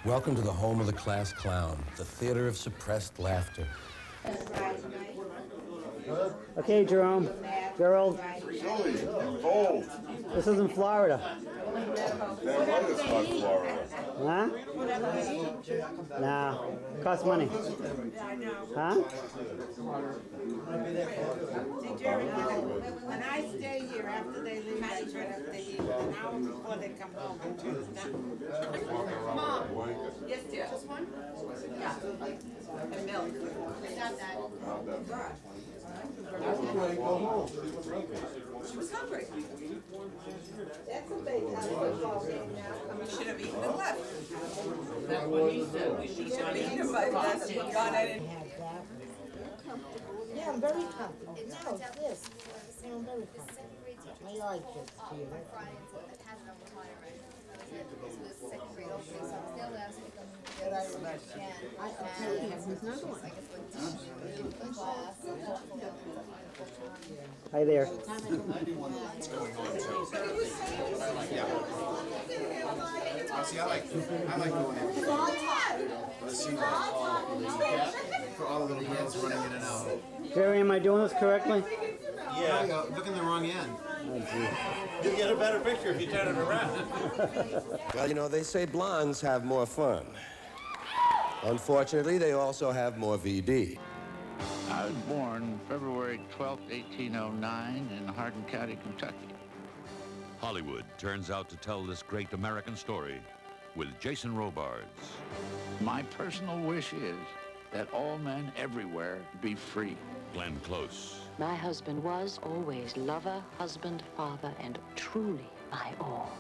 Welcome to the home of the class clown, the theater of suppressed laughter. Okay, Jerome, Gerald, Cold. this isn't Florida. Damn right it's not Florida. Huh? Nah, costs money. Huh? See, Jerry, when I stay here after they leave, I try to stay here an hour before they come home. Mom. Yes, dear. Just one? Yeah. And milk. Got that. She was hungry. That's a big football game now. We should have eaten and left. That's what he said. We should have eaten by this. God, I didn't. Yeah, I'm very comfortable. No, it's this. Yeah, I'm very comfortable. I like this too. Hi there. See, I like going in. Let's see for all the little girls running in and out. Jerry, am I doing this correctly? Yeah, look in the wrong end. You get a better picture if you turn it around. Well, you know, they say blondes have more fun. Unfortunately, they also have more VD. I was born February 12, 1809 in Hardin County, Kentucky. Hollywood turns out to tell this great American story with Jason Robards. My personal wish is that all men everywhere be free. Glenn Close. My husband was always lover, husband, father, and truly my all.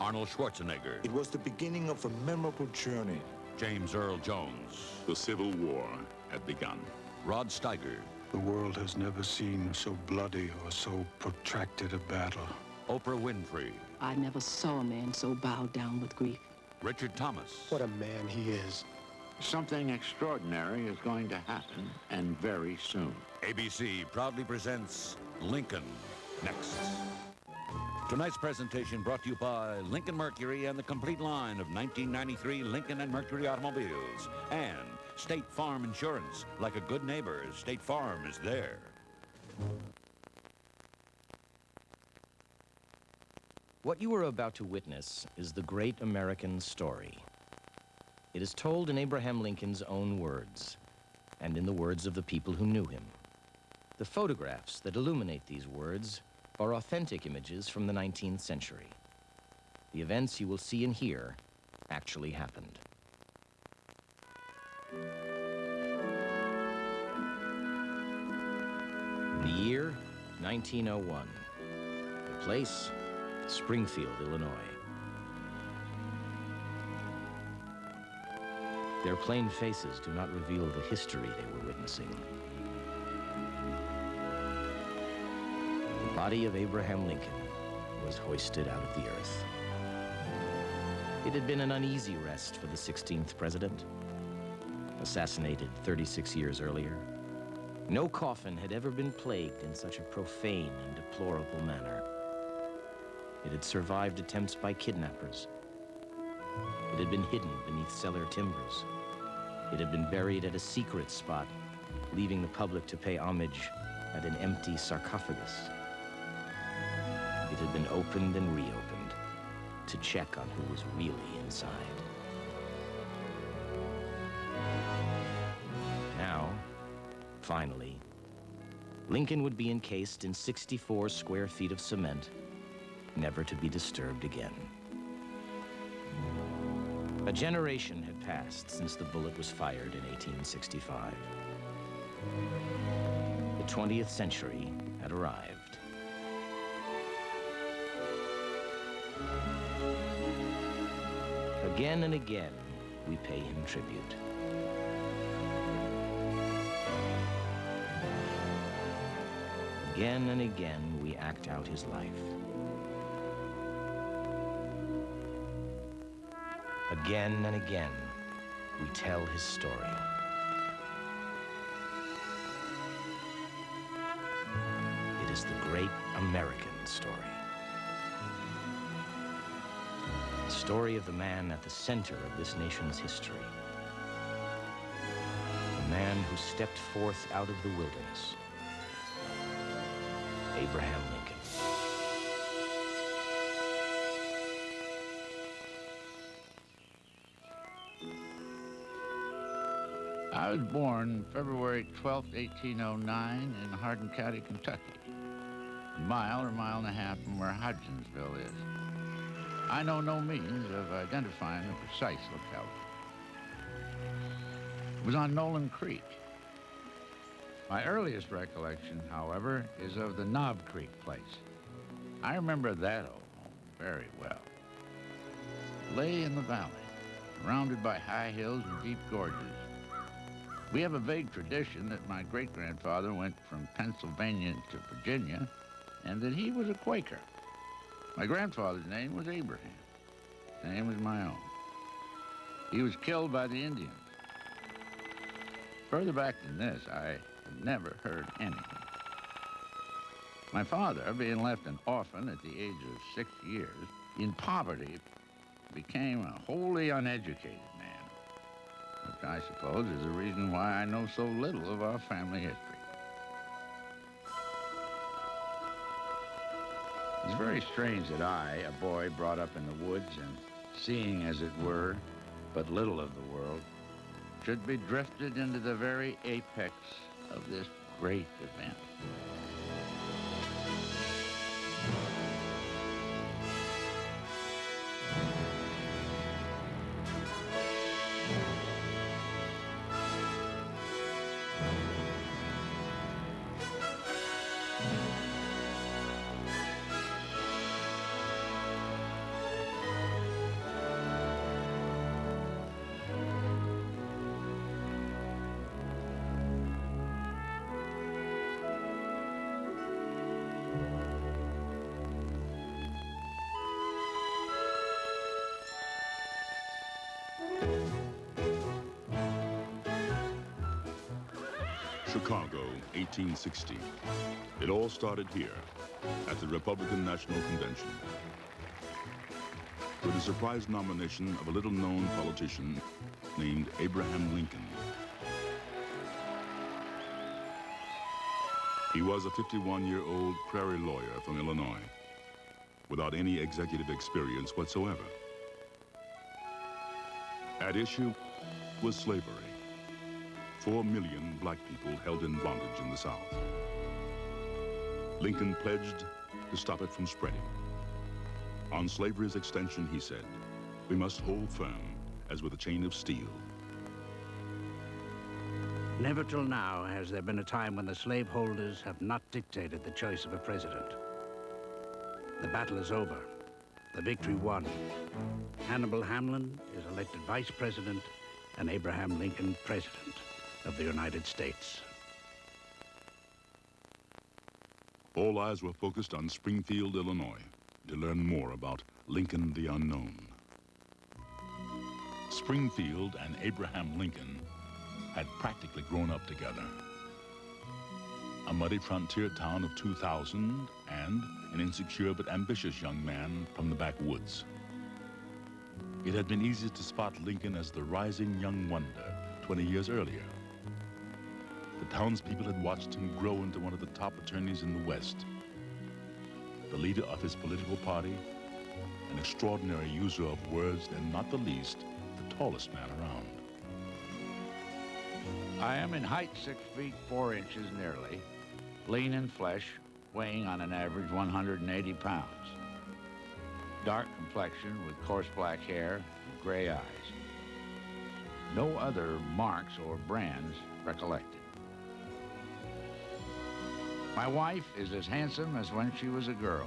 Arnold Schwarzenegger. It was the beginning of a memorable journey. James Earl Jones. The Civil War had begun. Rod Steiger. The world has never seen so bloody or so protracted a battle. Oprah Winfrey. I never saw a man so bowed down with grief. Richard Thomas. What a man he is. Something extraordinary is going to happen, and very soon. ABC proudly presents Lincoln Next. Tonight's presentation brought to you by Lincoln Mercury and the complete line of 1993 Lincoln and Mercury automobiles. And State Farm Insurance. Like a good neighbor, State Farm is there. What you are about to witness is the great American story. It is told in Abraham Lincoln's own words, and in the words of the people who knew him. The photographs that illuminate these words are authentic images from the 19th century. The events you will see and hear actually happened. The year, 1901. The place, Springfield, Illinois. Their plain faces do not reveal the history they were witnessing. The body of Abraham Lincoln was hoisted out of the earth. It had been an uneasy rest for the 16th president, assassinated 36 years earlier. No coffin had ever been plagued in such a profane and deplorable manner. It had survived attempts by kidnappers. It had been hidden beneath cellar timbers. It had been buried at a secret spot, leaving the public to pay homage at an empty sarcophagus. It had been opened and reopened to check on who was really inside. Now, finally, Lincoln would be encased in 64 square feet of cement, never to be disturbed again. A generation had passed since the bullet was fired in 1865. The 20th century had arrived. Again and again, we pay him tribute. Again and again, we act out his life. Again and again, we tell his story. It is the great American story. story of the man at the center of this nation's history. The man who stepped forth out of the wilderness. Abraham Lincoln. I was born February 12th, 1809 in Hardin County, Kentucky, a mile or mile and a half from where Hodgsonsville is. I know no means of identifying the precise locality. It was on Nolan Creek. My earliest recollection, however, is of the Knob Creek place. I remember that old home very well. It lay in the valley, surrounded by high hills and deep gorges. We have a vague tradition that my great-grandfather went from Pennsylvania to Virginia and that he was a Quaker. My grandfather's name was Abraham. Same as my own. He was killed by the Indians. Further back than this, I had never heard anything. My father, being left an orphan at the age of 6 years, in poverty, became a wholly uneducated man, which I suppose is the reason why I know so little of our family history. It's very strange that I, a boy brought up in the woods and seeing, as it were, but little of the world, should be drifted into the very apex of this great event. Chicago, 1860. It all started here, at the Republican National Convention, with the surprise nomination of a little-known politician named Abraham Lincoln. He was a 51-year-old prairie lawyer from Illinois, without any executive experience whatsoever. At issue was slavery. 4 million black people held in bondage in the South. Lincoln pledged to stop it from spreading. On slavery's extension, he said, we must hold firm as with a chain of steel. Never till now has there been a time when the slaveholders have not dictated the choice of a president. The battle is over. The victory won. Hannibal Hamlin is elected vice president and Abraham Lincoln president of the United States. All eyes were focused on Springfield, Illinois, to learn more about Lincoln the Unknown. Springfield and Abraham Lincoln had practically grown up together. A muddy frontier town of 2,000 and an insecure but ambitious young man from the backwoods. It had been easy to spot Lincoln as the rising young wonder 20 years earlier. The townspeople had watched him grow into one of the top attorneys in the West, the leader of his political party, an extraordinary user of words, and not the least, the tallest man around. I am in height 6 feet 4 inches nearly, lean in flesh, weighing on an average 180 pounds. Dark complexion with coarse black hair and gray eyes. No other marks or brands recollected. My wife is as handsome as when she was a girl,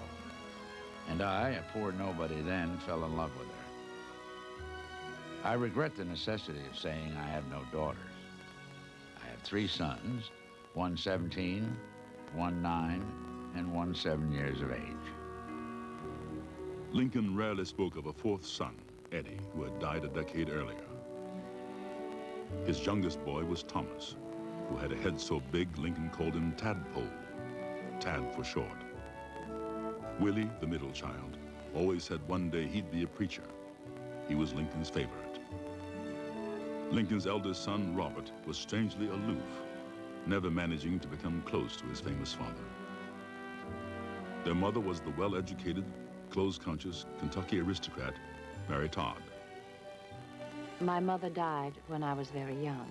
and I, a poor nobody then, fell in love with her. I regret the necessity of saying I have no daughters. I have 3 sons, one 17, one 9, and one 7 years of age. Lincoln rarely spoke of a 4th son, Eddie, who had died a decade earlier. His youngest boy was Thomas, who had a head so big Lincoln called him Tadpole, Tad for short. Willie, the middle child, always said one day he'd be a preacher, he was Lincoln's favorite. Lincoln's eldest son, Robert, was strangely aloof, never managing to become close to his famous father. Their mother was the well-educated, clothes-conscious Kentucky aristocrat, Mary Todd. My mother died when I was very young.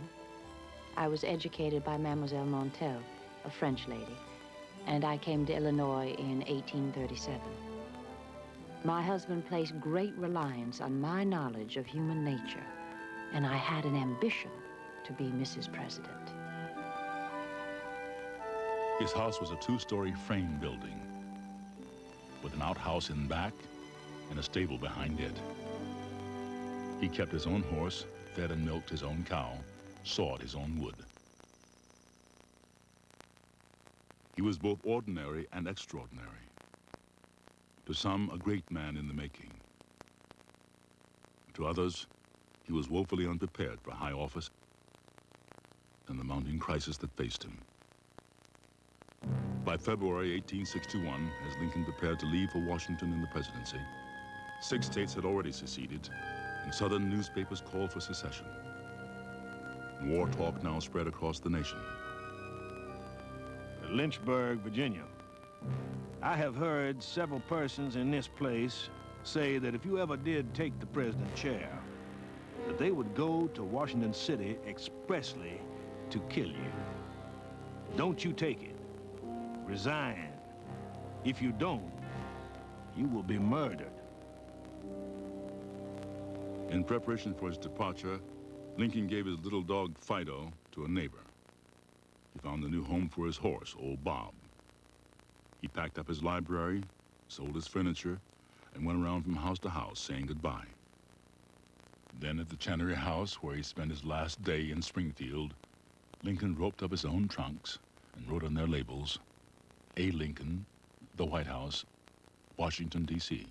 I was educated by Mademoiselle Montel, a French lady, and I came to Illinois in 1837. My husband placed great reliance on my knowledge of human nature, and I had an ambition to be Mrs. President. His house was a two-story frame building with an outhouse in back and a stable behind it. He kept his own horse, fed and milked his own cow, sawed his own wood. He was both ordinary and extraordinary. To some, a great man in the making. To others, he was woefully unprepared for high office and the mounting crisis that faced him. By February 1861, as Lincoln prepared to leave for Washington in the presidency, 6 states had already seceded, and Southern newspapers called for secession. War talk now spread across the nation. Lynchburg, Virginia. I have heard several persons in this place say that if you ever did take the president's chair, that they would go to Washington City expressly to kill you. Don't you take it. Resign. If you don't, you will be murdered. In preparation for his departure, Lincoln gave his little dog Fido to a neighbor. He found a new home for his horse, old Bob. He packed up his library, sold his furniture, and went around from house to house saying goodbye. Then at the Chancery House, where he spent his last day in Springfield, Lincoln roped up his own trunks and wrote on their labels, A. Lincoln, the White House, Washington, D.C.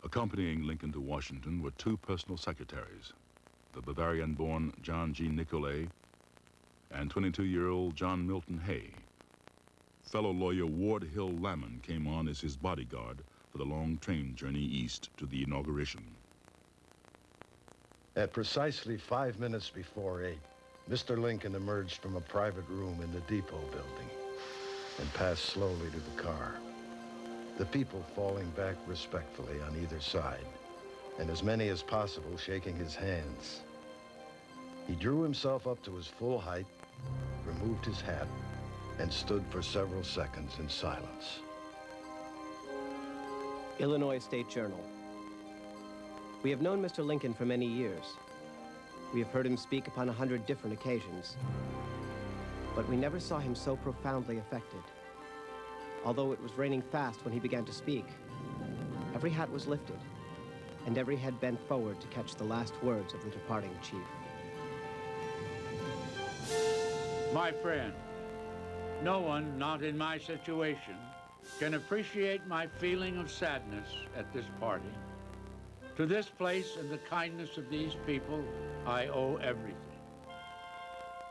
Accompanying Lincoln to Washington were 2 personal secretaries, the Bavarian-born John G. Nicolay and 22-year-old John Milton Hay. Fellow lawyer Ward Hill Lamon came on as his bodyguard for the long train journey east to the inauguration. At precisely 5 minutes before 8, Mr. Lincoln emerged from a private room in the depot building and passed slowly to the car, the people falling back respectfully on either side, and as many as possible shaking his hands. He drew himself up to his full height, removed his hat, and stood for several seconds in silence. Illinois State Journal. We have known Mr. Lincoln for many years. We have heard him speak upon 100 different occasions, but we never saw him so profoundly affected. Although it was raining fast when he began to speak, every hat was lifted, and every head bent forward to catch the last words of the departing chief. My friend, no one not in my situation can appreciate my feeling of sadness at this parting. To this place and the kindness of these people, I owe everything.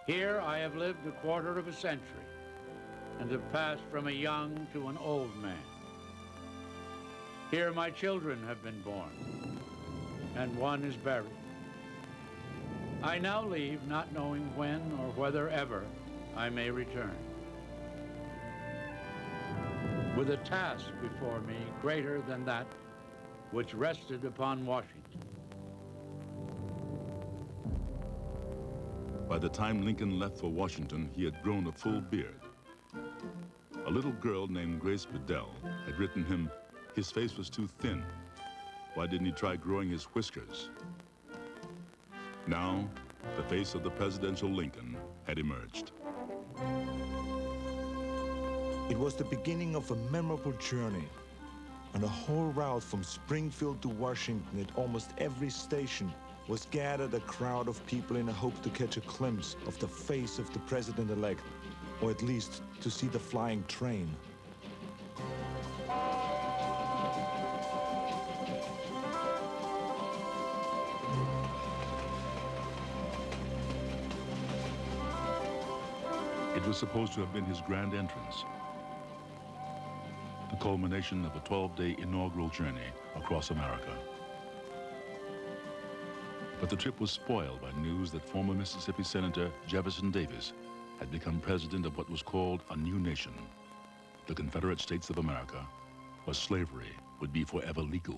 Here I have lived a quarter of a century and have passed from a young to an old man. Here my children have been born, and one is buried. I now leave not knowing when or whether ever I may return, with a task before me greater than that which rested upon Washington. By the time Lincoln left for Washington, he had grown a full beard. A little girl named Grace Bedell had written him, his face was too thin. Why didn't he try growing his whiskers? Now, the face of the presidential Lincoln had emerged. It was the beginning of a memorable journey. On the whole route from Springfield to Washington, at almost every station, was gathered a crowd of people in a hope to catch a glimpse of the face of the president-elect, or at least to see the flying train. It was supposed to have been his grand entrance, the culmination of a 12-day inaugural journey across America. But the trip was spoiled by news that former Mississippi Senator Jefferson Davis had become president of what was called a new nation, the Confederate States of America, where slavery would be forever legal.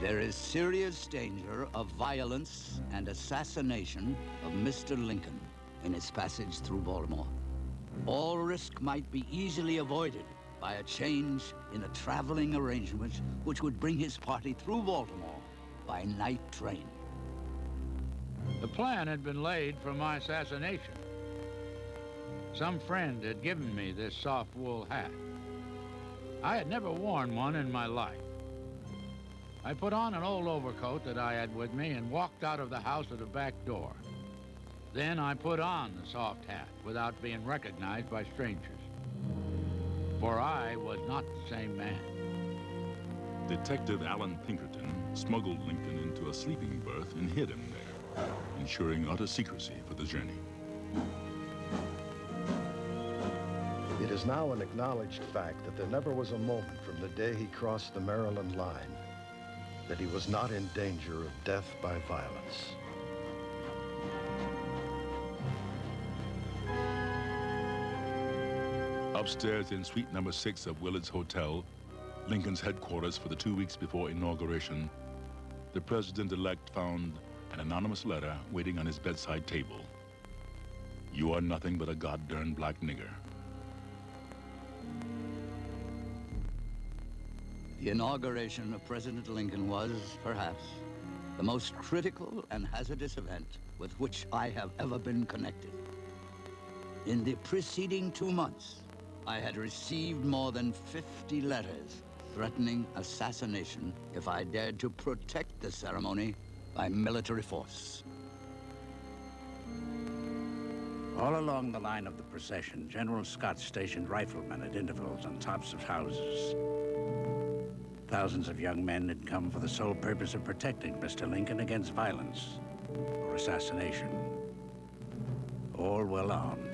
There is serious danger of violence and assassination of Mr. Lincoln in his passage through Baltimore. All risk might be easily avoided by a change in the traveling arrangement which would bring his party through Baltimore by night train. The plan had been laid for my assassination. Some friend had given me this soft wool hat. I had never worn one in my life. I put on an old overcoat that I had with me and walked out of the house at the back door. Then I put on the soft hat without being recognized by strangers. For I was not the same man. Detective Alan Pinkerton smuggled Lincoln into a sleeping berth and hid him there, ensuring utter secrecy for the journey. It is now an acknowledged fact that there never was a moment from the day he crossed the Maryland line that he was not in danger of death by violence. Upstairs in suite number 6 of Willard's Hotel, Lincoln's headquarters for the 2 weeks before inauguration, the president-elect found an anonymous letter waiting on his bedside table. "You are nothing but a goddamn black nigger." The inauguration of President Lincoln was, perhaps, the most critical and hazardous event with which I have ever been connected. In the preceding 2 months, I had received more than 50 letters threatening assassination if I dared to protect the ceremony by military force. All along the line of the procession, General Scott stationed riflemen at intervals on tops of houses. Thousands of young men had come for the sole purpose of protecting Mr. Lincoln against violence or assassination. All well armed.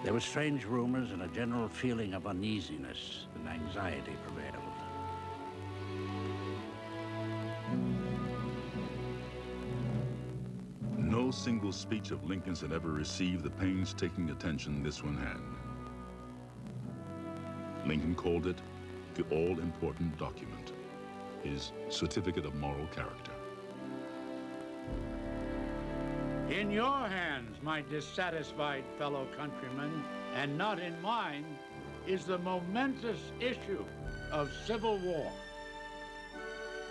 There were strange rumors and a general feeling of uneasiness and anxiety prevailed. No single speech of Lincoln's had ever received the painstaking attention this one had. Lincoln called it the all-important document, his certificate of moral character. In your hands, my dissatisfied fellow countrymen, and not in mine, is the momentous issue of civil war.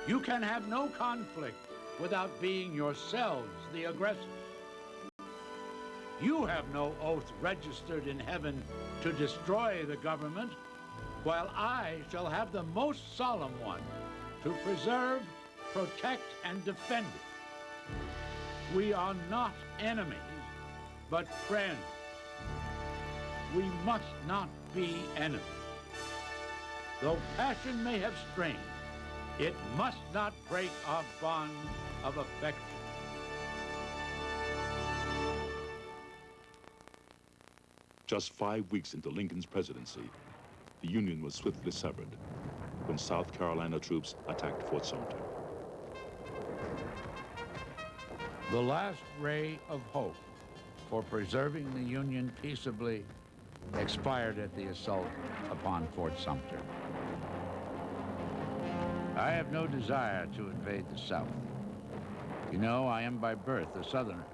You can have no conflict without being yourselves the aggressors. You have no oath registered in heaven to destroy the government, while I shall have the most solemn one to preserve, protect, and defend it. We are not enemies, but friends. We must not be enemies. Though passion may have strained, it must not break our bonds of affection. Just 5 weeks into Lincoln's presidency, the Union was swiftly severed when South Carolina troops attacked Fort Sumter. The last ray of hope for preserving the Union peaceably expired at the assault upon Fort Sumter. I have no desire to invade the South. You know, I am by birth a Southerner.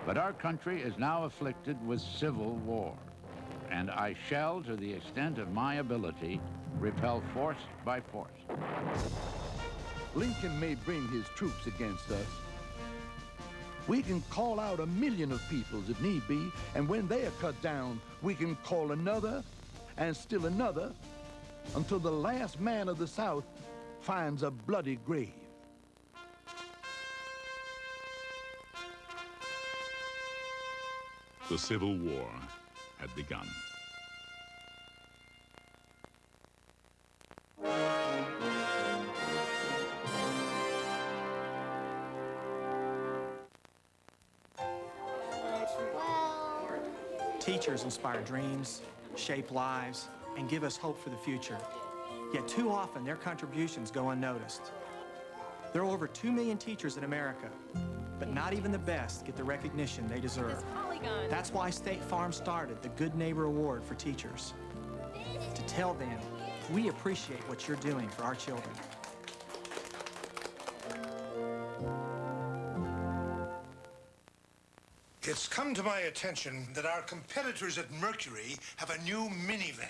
But our country is now afflicted with civil war, and I shall, to the extent of my ability, repel force by force. Lincoln may bring his troops against us. We can call out 1 million of peoples if need be, and when they are cut down, we can call another and still another until the last man of the South finds a bloody grave. The Civil War had begun. Teachers inspire dreams, shape lives, and give us hope for the future. Yet too often, their contributions go unnoticed. There are over 2 million teachers in America, but not even the best get the recognition they deserve. That's why State Farm started the Good Neighbor Award for teachers, to tell them we appreciate what you're doing for our children. It's come to my attention that our competitors at Mercury have a new minivan.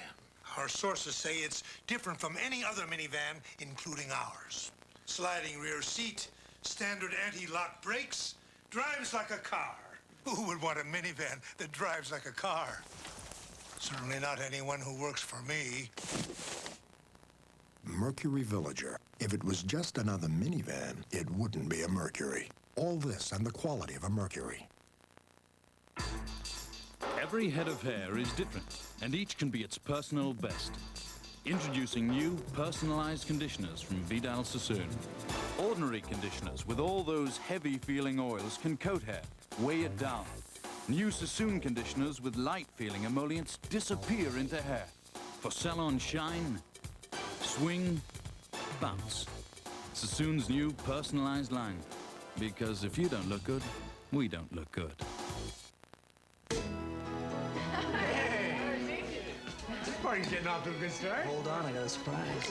Our sources say it's different from any other minivan, including ours. Sliding rear seat, standard anti-lock brakes, drives like a car. Who would want a minivan that drives like a car? Certainly not anyone who works for me. Mercury Villager. If it was just another minivan, it wouldn't be a Mercury. All this and the quality of a Mercury. Every head of hair is different, and each can be its personal best. Introducing new, personalized conditioners from Vidal Sassoon. Ordinary conditioners with all those heavy-feeling oils can coat hair, weigh it down. New Sassoon conditioners with light-feeling emollients disappear into hair. For salon shine, swing, bounce. Sassoon's new personalized line. Because if you don't look good, we don't look good. This party's getting off to a good start. Hold on, I got a surprise.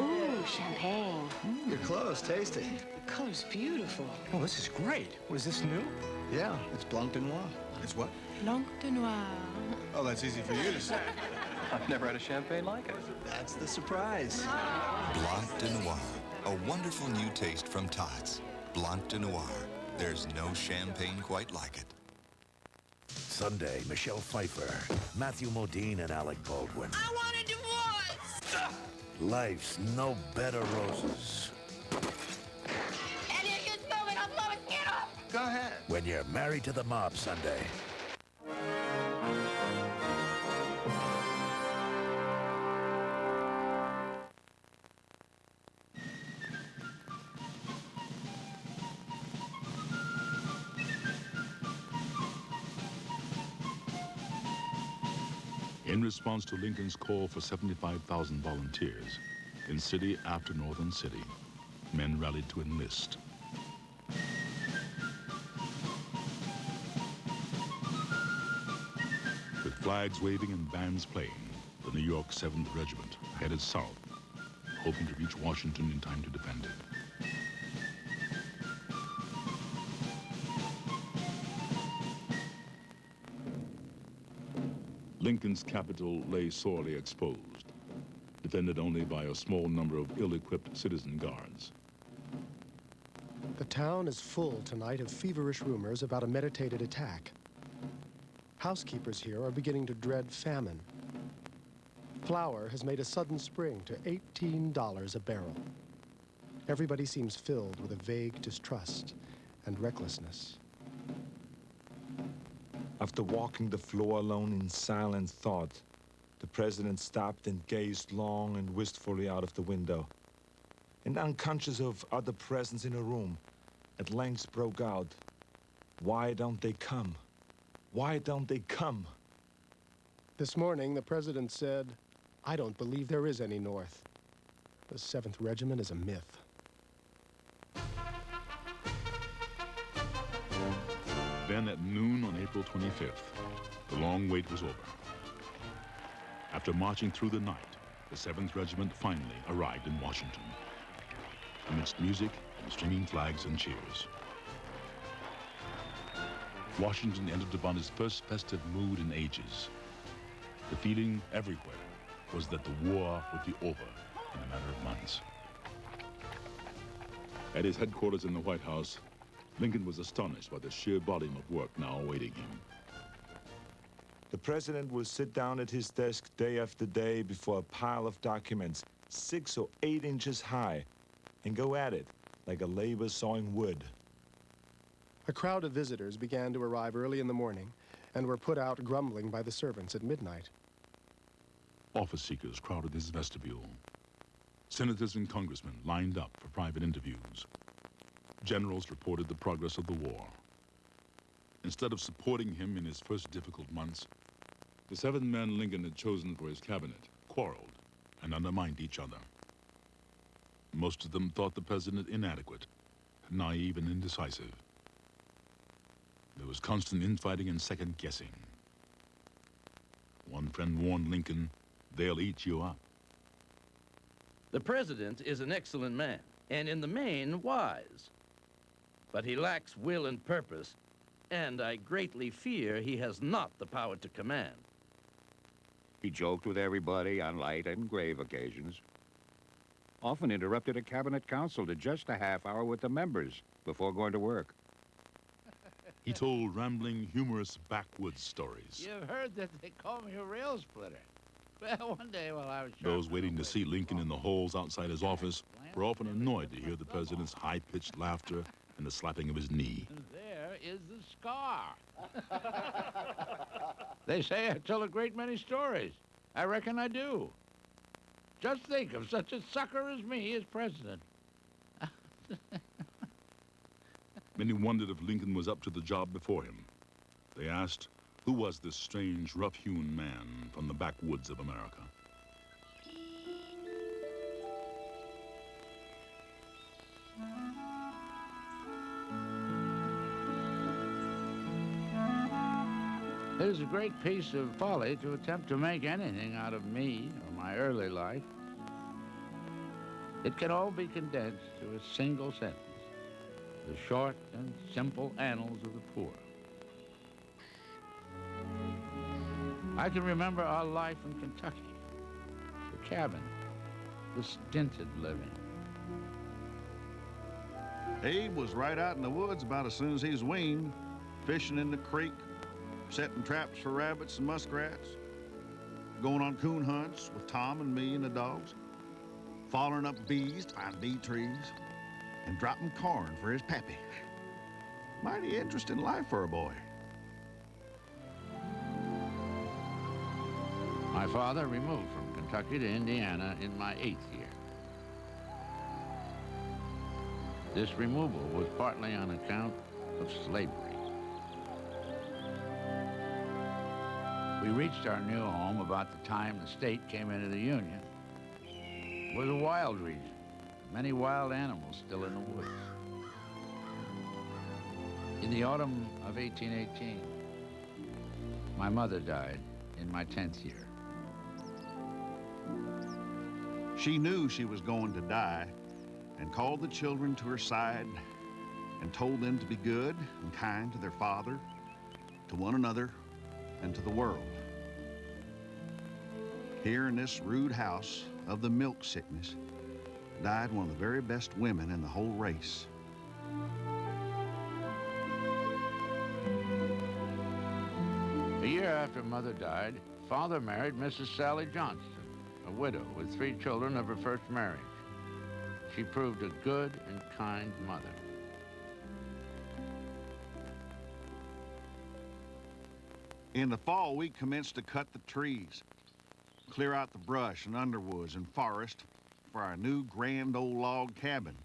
Ooh, champagne. You're close. Taste it. The color's beautiful. Oh, this is great. Was this new? Yeah, it's Blanc de Noir. It's what? Blanc de Noir. Oh, that's easy for you to say. I've never had a champagne like it. That's the surprise. Blanc de Noir, a wonderful new taste from Tots. Blanc de Noir. There's no champagne quite like it. Sunday, Michelle Pfeiffer, Matthew Modine, and Alec Baldwin. I want a divorce! Life's no bed of roses. And you just move it, I'm blowing it up! Go ahead. When you're married to the mob Sunday. In response to Lincoln's call for 75,000 volunteers, in city after northern city, men rallied to enlist. With flags waving and bands playing, the New York 7th Regiment headed south, hoping to reach Washington in time to defend it. Lincoln's capital lay sorely exposed, defended only by a small number of ill-equipped citizen guards. The town is full tonight of feverish rumors about a meditated attack. Housekeepers here are beginning to dread famine. Flour has made a sudden spring to $18 a barrel. Everybody seems filled with a vague distrust and recklessness. After walking the floor alone in silent thought, the president stopped and gazed long and wistfully out of the window. And unconscious of other presence in the room, at length broke out, "Why don't they come? Why don't they come?" This morning, the president said, "I don't believe there is any North. The 7th Regiment is a myth." Then at noon on April 25th, the long wait was over. After marching through the night, the 7th Regiment finally arrived in Washington, amidst music and streaming flags and cheers. Washington entered upon its first festive mood in ages. The feeling everywhere was that the war would be over in a matter of months. At his headquarters in the White House, Lincoln was astonished by the sheer volume of work now awaiting him. The president will sit down at his desk day after day before a pile of documents 6 or 8 inches high and go at it like a labor sawing wood. A crowd of visitors began to arrive early in the morning and were put out grumbling by the servants at midnight. Office seekers crowded his vestibule. Senators and congressmen lined up for private interviews. Generals reported the progress of the war. Instead of supporting him in his first difficult months, The 7 men Lincoln had chosen for his cabinet quarreled and undermined each other. Most of them thought the president inadequate, naive and indecisive. There was constant infighting and second-guessing. One friend warned Lincoln, "They'll eat you up." The president is an excellent man, and in the main, wise. But he lacks will and purpose, and I greatly fear he has not the power to command. He joked with everybody on light and grave occasions. Often interrupted a cabinet council to just a half hour with the members before going to work. He told rambling, humorous backwoods stories. You've heard that they call me a rail splitter. Well, one day while I was... Those waiting to see Lincoln in the halls outside his office were often annoyed to hear the president's high-pitched laughter and the slapping of his knee. There is the scar. They say I tell a great many stories. I reckon I do. Just think of such a sucker as me as president. Many wondered if Lincoln was up to the job before him. They asked, who was this strange, rough-hewn man from the backwoods of America? It is a great piece of folly to attempt to make anything out of me or my early life. It can all be condensed to a single sentence: the short and simple annals of the poor. I can remember our life in Kentucky, the cabin, the stinted living. Abe was right out in the woods about as soon as he was weaned, fishing in the creek, setting traps for rabbits and muskrats, going on coon hunts with Tom and me and the dogs, following up bees to find bee trees, and dropping corn for his pappy. Mighty interesting life for a boy. My father removed from Kentucky to Indiana in my 8th year. This removal was partly on account of slavery. We reached our new home about the time the state came into the Union. It was a wild region, many wild animals still in the woods. In the autumn of 1818, my mother died in my 10th year. She knew she was going to die and called the children to her side and told them to be good and kind to their father, to one another, and to the world. Here in this rude house of the milk sickness died one of the very best women in the whole race. A year after Mother died, Father married Mrs. Sally Johnston, a widow with 3 children of her first marriage. She proved a good and kind mother. In the fall, we commenced to cut the trees, clear out the brush and underwoods and forest for our new grand old log cabin.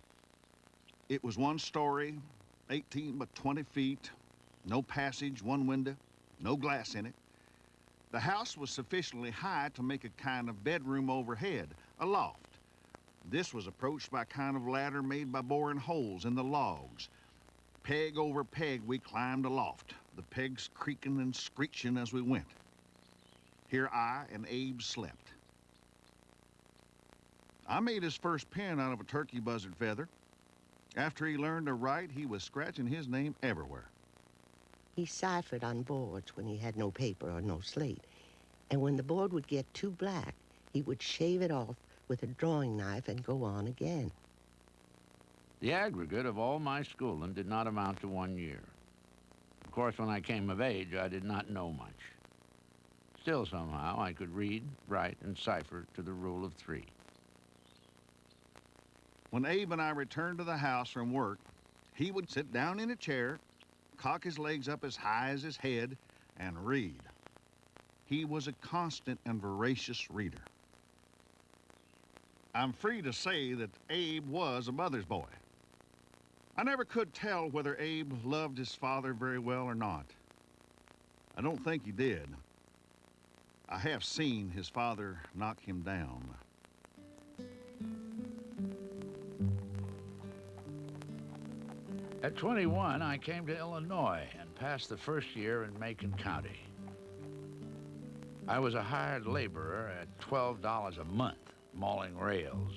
It was 1 story, 18 by 20 feet, no passage, 1 window, no glass in it. The house was sufficiently high to make a kind of bedroom overhead, a loft. This was approached by a kind of ladder made by boring holes in the logs. Peg over peg, we climbed aloft, the pegs creaking and screeching as we went. Here I and Abe slept. I made his first pen out of a turkey buzzard feather. After he learned to write, he was scratching his name everywhere. He ciphered on boards when he had no paper or no slate. And when the board would get too black, he would shave it off with a drawing knife and go on again. The aggregate of all my schooling did not amount to 1 year. Of course, when I came of age, I did not know much. Still, somehow, I could read, write, and cipher to the rule of 3. When Abe and I returned to the house from work, he would sit down in a chair, cock his legs up as high as his head, and read. He was a constant and voracious reader. I'm free to say that Abe was a mother's boy. I never could tell whether Abe loved his father very well or not. I don't think he did. I have seen his father knock him down. At 21, I came to Illinois and passed the first year in Macon County. I was a hired laborer at $12 a month, mauling rails.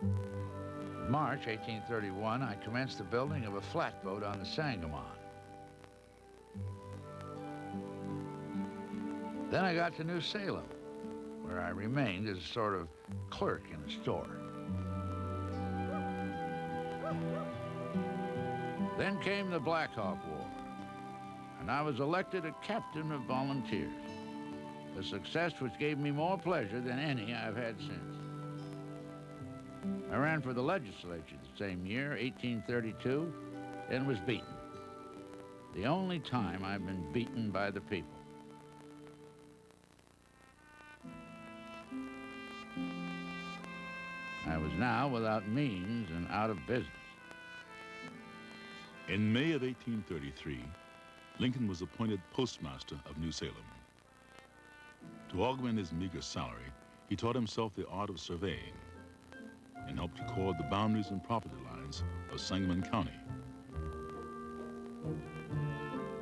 In March 1831, I commenced the building of a flatboat on the Sangamon. Then I got to New Salem, where I remained as a sort of clerk in a store. Then came the Black Hawk War, and I was elected a captain of volunteers, a success which gave me more pleasure than any I've had since. I ran for the legislature the same year, 1832, and was beaten. The only time I've been beaten by the people. I was now without means and out of business. In May of 1833, Lincoln was appointed postmaster of New Salem. To augment his meager salary, he taught himself the art of surveying and helped record the boundaries and property lines of Sangamon County.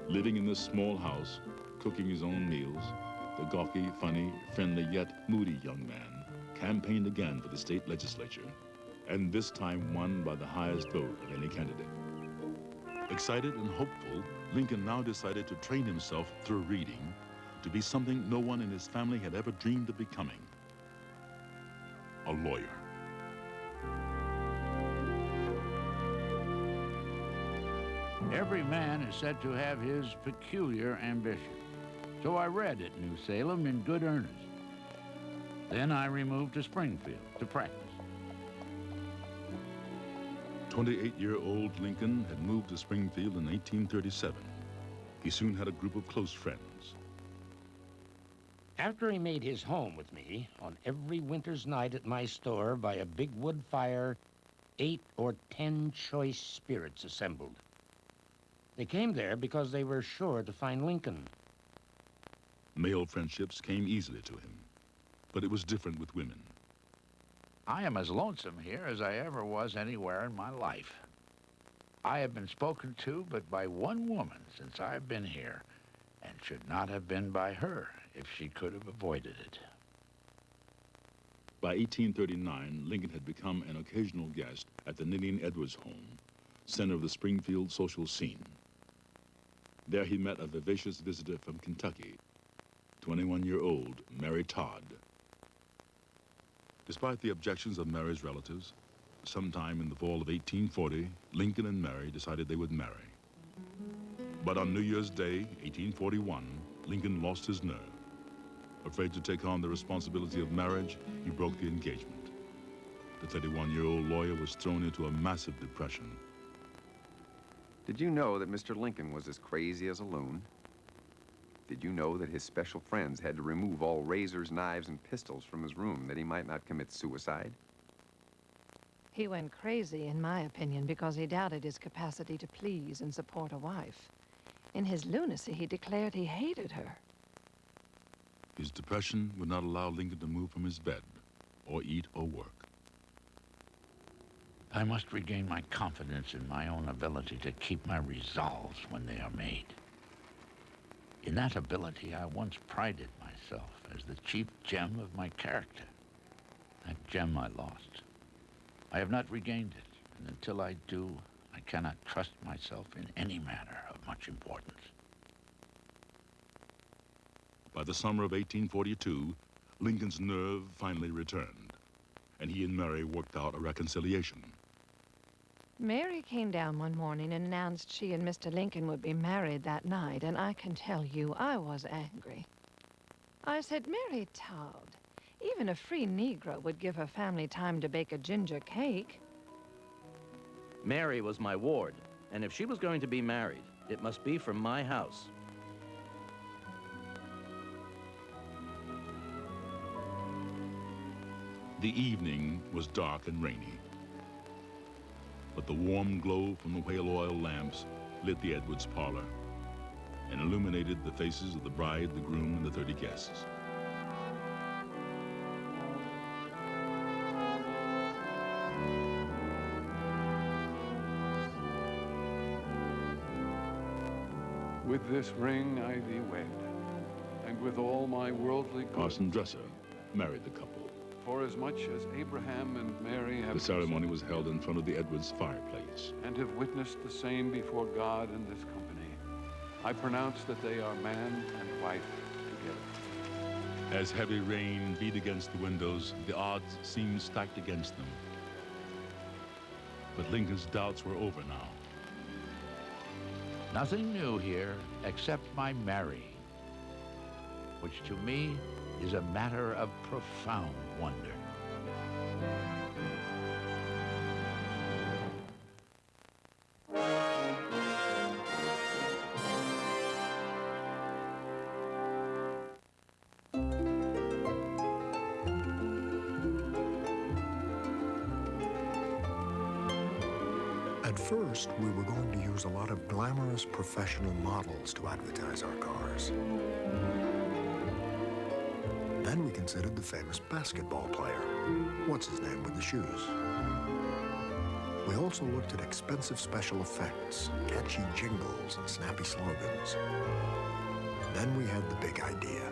Living in this small house, cooking his own meals, the gawky, funny, friendly, yet moody young man campaigned again for the state legislature, and this time won by the highest vote of any candidate. Excited and hopeful, Lincoln now decided to train himself through reading to be something no one in his family had ever dreamed of becoming: a lawyer. Every man is said to have his peculiar ambition. So I read at New Salem in good earnest. Then I removed to Springfield to practice. 28-year-old Lincoln had moved to Springfield in 1837. He soon had a group of close friends. After he made his home with me, on every winter's night at my store by a big wood fire, 8 or 10 choice spirits assembled. They came there because they were sure to find Lincoln. Male friendships came easily to him, but it was different with women. I am as lonesome here as I ever was anywhere in my life. I have been spoken to but by one woman since I've been here, and should not have been by her if she could have avoided it. By 1839, Lincoln had become an occasional guest at the Ninian Edwards home, center of the Springfield social scene. There he met a vivacious visitor from Kentucky, 21-year-old Mary Todd. Despite the objections of Mary's relatives, sometime in the fall of 1840, Lincoln and Mary decided they would marry. But on New Year's Day, 1841, Lincoln lost his nerve. Afraid to take on the responsibility of marriage, he broke the engagement. The 31-year-old lawyer was thrown into a massive depression. Did you know that Mr. Lincoln was as crazy as a loon? Did you know that his special friends had to remove all razors, knives, and pistols from his room that he might not commit suicide? He went crazy, in my opinion, because he doubted his capacity to please and support a wife. In his lunacy, he declared he hated her. His depression would not allow Lincoln to move from his bed, or eat or work. I must regain my confidence in my own ability to keep my resolves when they are made. In that ability, I once prided myself as the chief gem of my character. That gem I lost. I have not regained it, and until I do, I cannot trust myself in any matter of much importance. By the summer of 1842, Lincoln's nerve finally returned, and he and Mary worked out a reconciliation. Mary came down one morning and announced she and Mr. Lincoln would be married that night, and I can tell you I was angry. I said, Mary Todd, even a free Negro would give her family time to bake a ginger cake. Mary was my ward, and if she was going to be married, it must be from my house. The evening was dark and rainy, but the warm glow from the whale oil lamps lit the Edwards parlor. and illuminated the faces of the bride, the groom, and the 30 guests. With this ring I thee wed, and with all my worldly goods. Parson Dresser married the couple. For as much as Abraham and Mary have The ceremony was held in front of the Edwards fireplace. and have witnessed the same before God and this company, I pronounce that they are man and wife together. As heavy rain beat against the windows, the odds seemed stacked against them. But Lincoln's doubts were over now. Nothing new here except my marrying, which to me is a matter of profound wonder. At first, we were going to use a lot of glamorous professional models to advertise our cars. Then we considered the famous basketball player. What's his name with the shoes? We also looked at expensive special effects, catchy jingles, and snappy slogans. Then we had the big idea.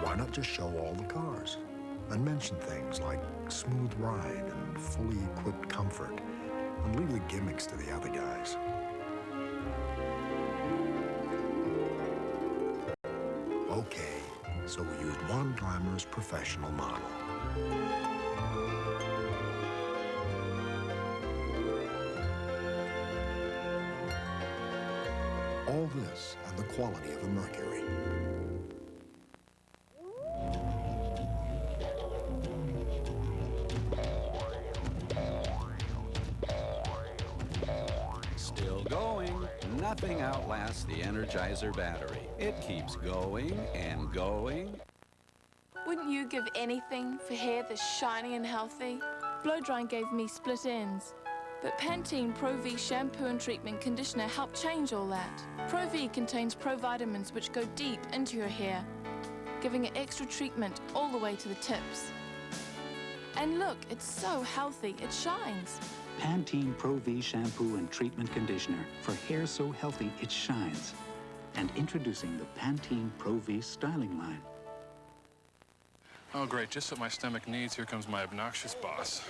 Why not just show all the cars and mention things like smooth ride and fully equipped comfort, and leave the gimmicks to the other guys? Okay, so we used one glamorous professional model. All this and the quality of a Mercury. Still going. Nothing outlasts the Energizer battery. It keeps going and going. Wouldn't you give anything for hair that's shiny and healthy? Blow drying gave me split ends. But Pantene Pro V shampoo and treatment conditioner helped change all that. Pro V contains provitamins which go deep into your hair, giving it extra treatment all the way to the tips. And look, it's so healthy, it shines. Pantene Pro V shampoo and treatment conditioner for hair so healthy it shines. And introducing the Pantene Pro V styling line. Oh, great. Just what my stomach needs. Here comes my obnoxious boss.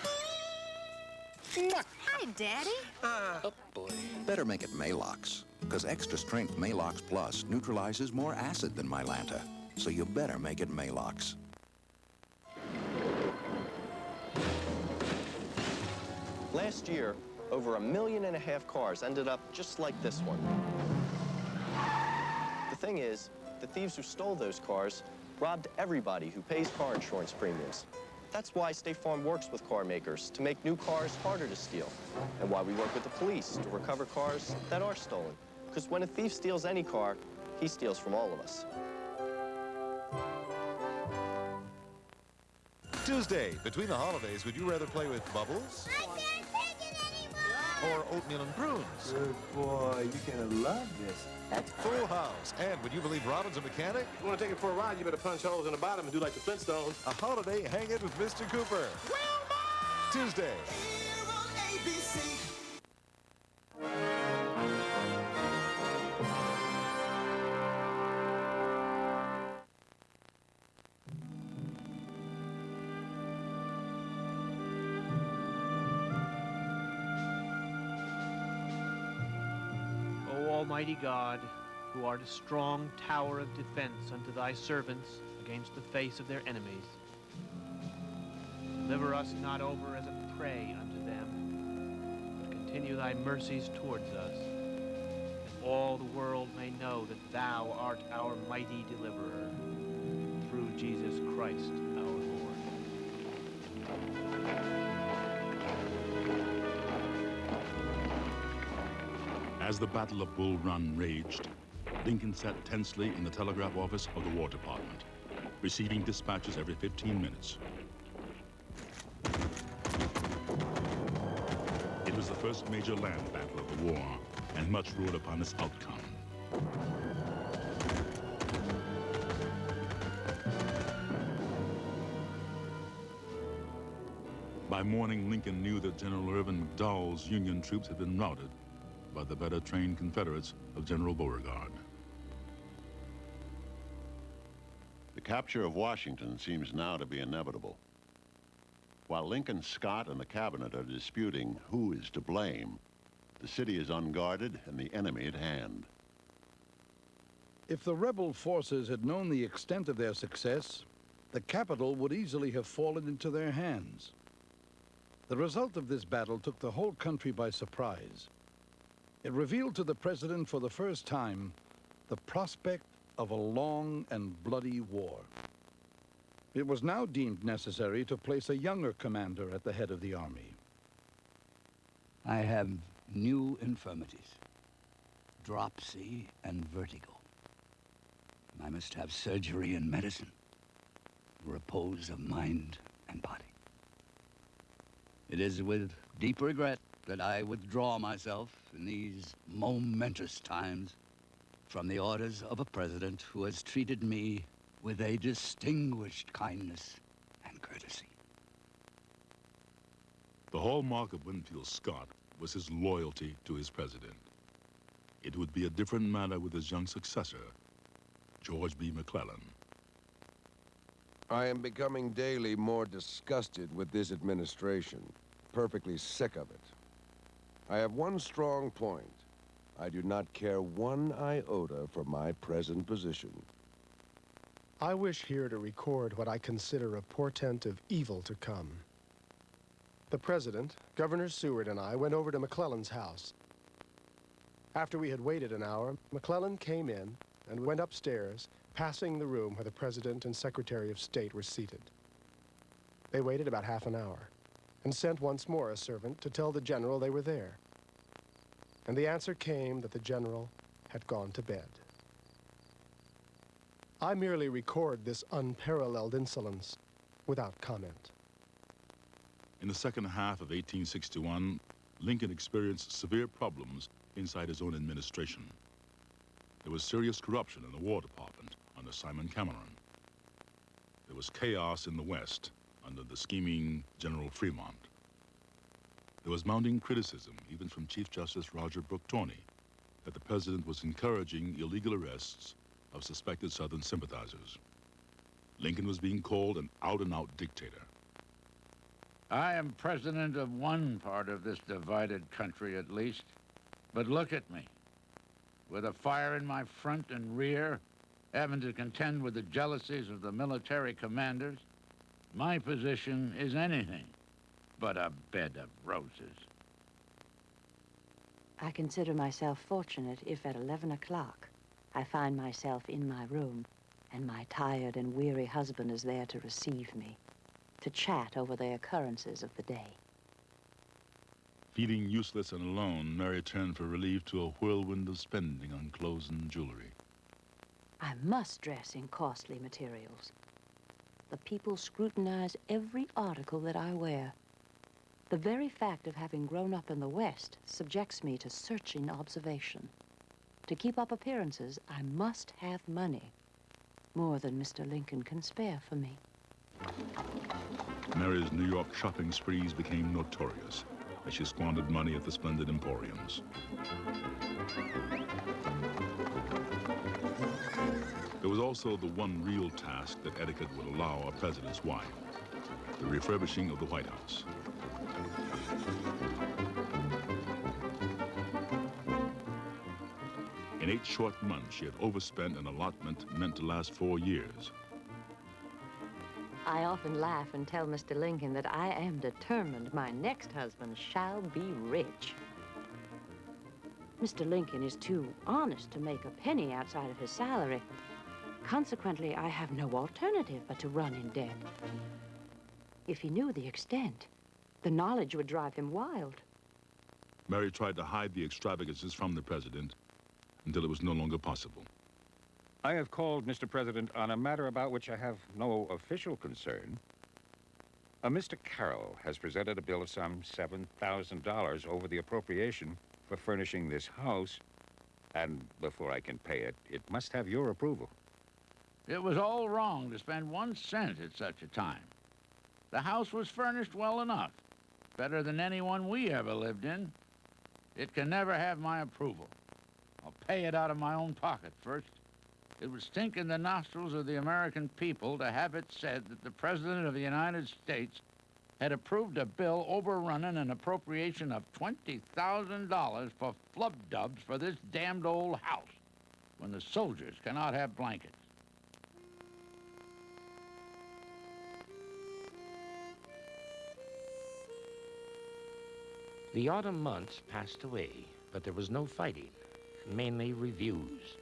Hi, Daddy. Oh, boy. Better make it Malox, because extra strength Malox Plus neutralizes more acid than Mylanta. So you better make it Malox. Last year, over 1.5 million cars ended up just like this one. The thing is, the thieves who stole those cars robbed everybody who pays car insurance premiums. That's why State Farm works with car makers to make new cars harder to steal, and why we work with the police to recover cars that are stolen. Because when a thief steals any car, he steals from all of us. Tuesday, between the holidays, would you rather play with bubbles? I can't take it anymore! Or oatmeal and prunes? Good boy, you're gonna love this. That's Full House. And would you believe Robin's a mechanic? If you want to take it for a ride, you better punch holes in the bottom and do like the Flintstones. A holiday hanging with Mr. Cooper. Tuesday. O Almighty God, who art a strong tower of defense unto thy servants against the face of their enemies, deliver us not over as a prey unto them, but continue thy mercies towards us, that all the world may know that thou art our mighty deliverer, through Jesus Christ our Lord. As the Battle of Bull Run raged, Lincoln sat tensely in the telegraph office of the War Department, receiving dispatches every 15 minutes. It was the first major land battle of the war, and much rode upon its outcome. By morning, Lincoln knew that General Irvin McDowell's Union troops had been routed by the better-trained Confederates of General Beauregard. The capture of Washington seems now to be inevitable. While Lincoln, Scott, and the cabinet are disputing who is to blame, the city is unguarded and the enemy at hand. If the rebel forces had known the extent of their success, the capital would easily have fallen into their hands. The result of this battle took the whole country by surprise. It revealed to the president for the first time the prospect of a long and bloody war. It was now deemed necessary to place a younger commander at the head of the army. I have new infirmities, dropsy and vertigo. I must have surgery and medicine, repose of mind and body. It is with deep regret that I withdraw myself in these momentous times from the orders of a president who has treated me with a distinguished kindness and courtesy. The hallmark of Winfield Scott was his loyalty to his president. It would be a different matter with his young successor, George B. McClellan. I am becoming daily more disgusted with this administration, perfectly sick of it. I have one strong point. I do not care one iota for my present position. I wish here to record what I consider a portent of evil to come. The President, Governor Seward, and I went over to McClellan's house. After we had waited an hour, McClellan came in and went upstairs, passing the room where the President and Secretary of State were seated. They waited about half an hour and sent once more a servant to tell the General they were there. And the answer came that the General had gone to bed. I merely record this unparalleled insolence without comment. In the second half of 1861, Lincoln experienced severe problems inside his own administration. There was serious corruption in the War Department under Simon Cameron. There was chaos in the West under the scheming General Fremont. There was mounting criticism, even from Chief Justice Roger Brooke Torney, that the president was encouraging illegal arrests of suspected Southern sympathizers. Lincoln was being called an out-and-out dictator. I am president of one part of this divided country, at least. But look at me. With a fire in my front and rear, having to contend with the jealousies of the military commanders, my position is anything but a bed of roses. I consider myself fortunate if at 11 o'clock I find myself in my room and my tired and weary husband is there to receive me, to chat over the occurrences of the day. Feeling useless and alone, Mary turned for relief to a whirlwind of spending on clothes and jewelry. I must dress in costly materials. The people scrutinize every article that I wear. The very fact of having grown up in the West subjects me to searching observation. To keep up appearances, I must have money. More than Mr. Lincoln can spare for me. Mary's New York shopping sprees became notorious as she squandered money at the splendid emporiums. There was also the one real task that etiquette would allow a president's wife, the refurbishing of the White House. In 8 short months, she had overspent an allotment meant to last 4 years. I often laugh and tell Mr. Lincoln that I am determined my next husband shall be rich. Mr. Lincoln is too honest to make a penny outside of his salary. Consequently, I have no alternative but to run in debt. If he knew the extent, the knowledge would drive him wild. Mary tried to hide the extravagances from the president until it was no longer possible. I have called, Mr. President, on a matter about which I have no official concern. Mr. Carroll has presented a bill of some $7,000 over the appropriation for furnishing this house, And before I can pay it, it must have your approval. It was all wrong to spend 1 cent at such a time. The house was furnished well enough, better than any one we ever lived in. It can never have my approval. I'll pay it out of my own pocket first. It would stink in the nostrils of the American people to have it said that the President of the United States had approved a bill overrunning an appropriation of $20,000 for flub-dubs for this damned old house, when the soldiers cannot have blankets. The autumn months passed away, but there was no fighting, mainly reviews.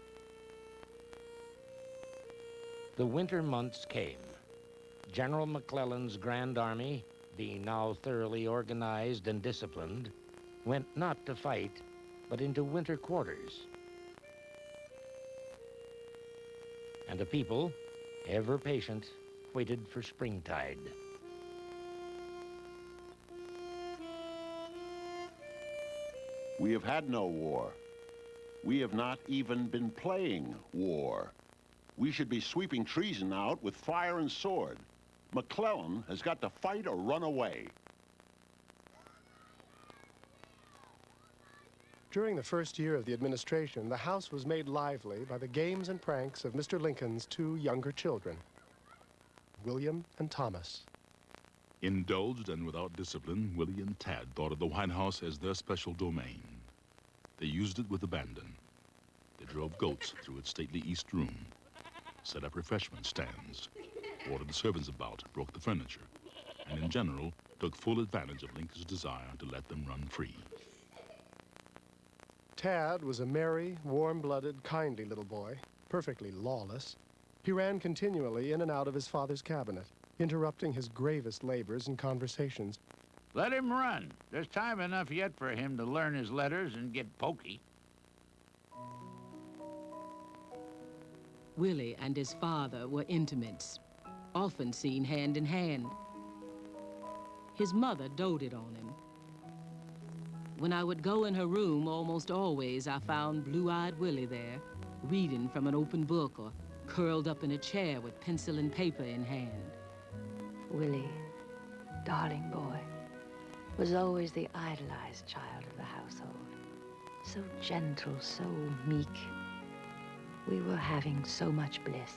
The winter months came. General McClellan's Grand Army, being now thoroughly organized and disciplined, went not to fight, but into winter quarters. And the people, ever patient, waited for springtide. We have had no war. We have not even been playing war. We should be sweeping treason out with fire and sword. McClellan has got to fight or run away. During the first year of the administration, the House was made lively by the games and pranks of Mr. Lincoln's 2 younger children, William and Thomas. Indulged and without discipline, Willie and Tad thought of the White House as their special domain. They used it with abandon. They drove goats through its stately East Room, set up refreshment stands, ordered the servants about, broke the furniture, and in general took full advantage of Lincoln's desire to let them run free. Tad was a merry, warm-blooded, kindly little boy, perfectly lawless. He ran continually in and out of his father's cabinet, interrupting his gravest labors and conversations. Let him run. There's time enough yet for him to learn his letters and get pokey. Willie and his father were intimates, often seen hand in hand. His mother doted on him. When I would go in her room, almost always I found blue-eyed Willie there, reading from an open book or curled up in a chair with pencil and paper in hand. Willie, darling boy, was always the idolized child of the household. So gentle, so meek. We were having so much bliss.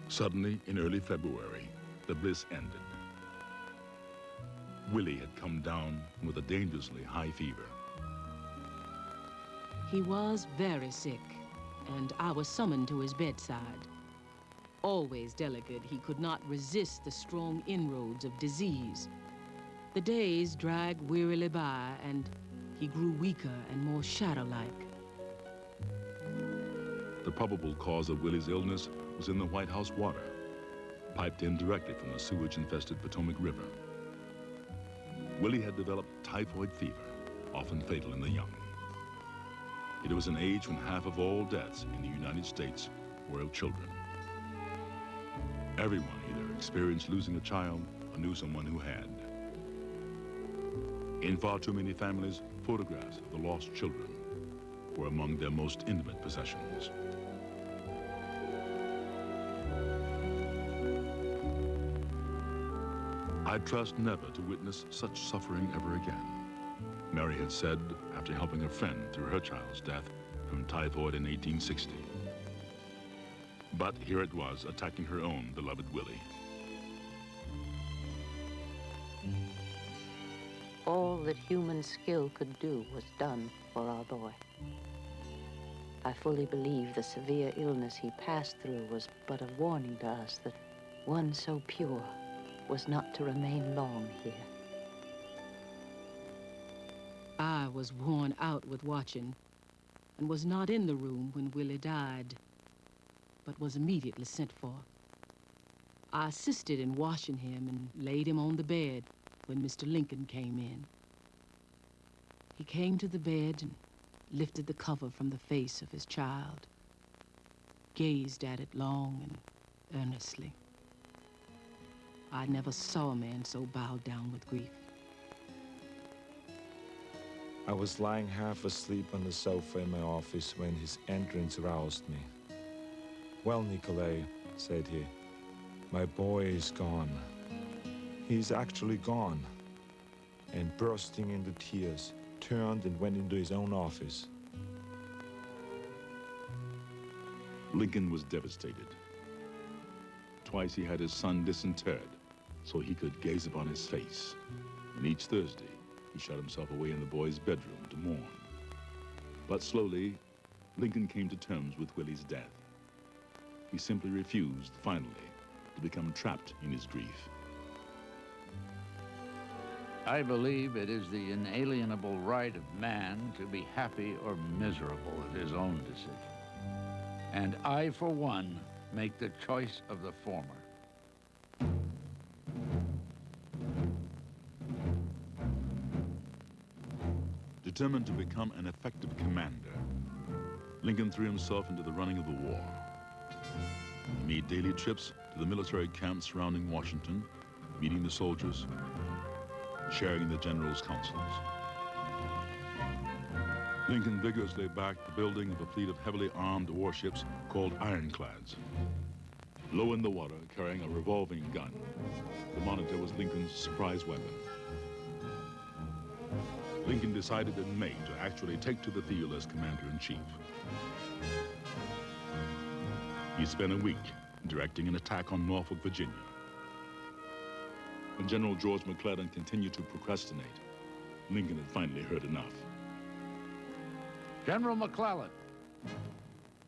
Suddenly, in early February, the bliss ended. Willie had come down with a dangerously high fever. He was very sick, and I was summoned to his bedside. Always delicate, he could not resist the strong inroads of disease. The days dragged wearily by, and he grew weaker and more shadow-like. The probable cause of Willie's illness was in the White House water, piped in directly from the sewage-infested Potomac River. Willie had developed typhoid fever, often fatal in the young. It was an age when half of all deaths in the United States were of children. Everyone either experienced losing a child or knew someone who had. In far too many families, photographs of the lost children were among their most intimate possessions. I trust never to witness such suffering ever again, Mary had said after helping a friend through her child's death from typhoid in 1860. But here it was, attacking her own beloved Willie. All that human skill could do was done for our boy. I fully believe the severe illness he passed through was but a warning to us that one so pure was not to remain long here. I was worn out with watching and was not in the room when Willie died, but was immediately sent for. I assisted in washing him and laid him on the bed when Mr. Lincoln came in. He came to the bed and lifted the cover from the face of his child, gazed at it long and earnestly. I never saw a man so bowed down with grief. I was lying half asleep on the sofa in my office when his entrance roused me. "Well, Nikolai," said he, "my boy is gone. He's actually gone." And bursting into tears, turned and went into his own office. Lincoln was devastated. Twice he had his son disinterred so he could gaze upon his face. And each Thursday, he shut himself away in the boy's bedroom to mourn. But slowly, Lincoln came to terms with Willie's death. He simply refused, finally, to become trapped in his grief. I believe it is the inalienable right of man to be happy or miserable at his own decision. And I, for one, make the choice of the former. Determined to become an effective commander, Lincoln threw himself into the running of the war. He made daily trips to the military camps surrounding Washington, meeting the soldiers, sharing the general's counsels. Lincoln vigorously backed the building of a fleet of heavily armed warships called ironclads. Low in the water, carrying a revolving gun, the Monitor was Lincoln's surprise weapon. Lincoln decided in May to actually take to the field as commander-in-chief. He spent a week directing an attack on Norfolk, Virginia. When General George McClellan continued to procrastinate, Lincoln had finally heard enough. General McClellan,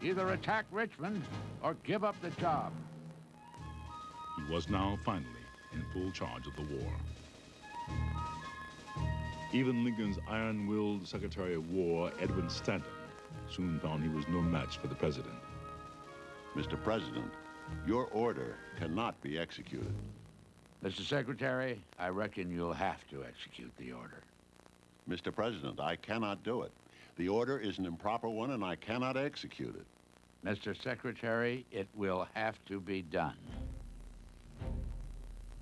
either attack Richmond or give up the job. He was now finally in full charge of the war. Even Lincoln's iron-willed Secretary of War, Edwin Stanton, soon found he was no match for the president. Mr. President, your order cannot be executed. Mr. Secretary, I reckon you'll have to execute the order. Mr. President, I cannot do it. The order is an improper one, and I cannot execute it. Mr. Secretary, it will have to be done.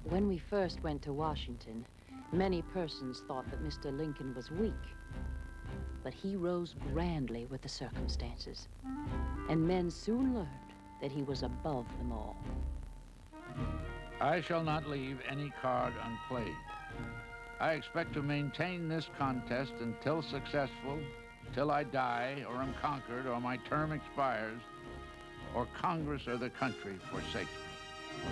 When we first went to Washington, many persons thought that Mr. Lincoln was weak. But he rose grandly with the circumstances, and men soon learned that he was above them all. I shall not leave any card unplayed. I expect to maintain this contest until successful, till I die, or am conquered, or my term expires, or Congress or the country forsakes me.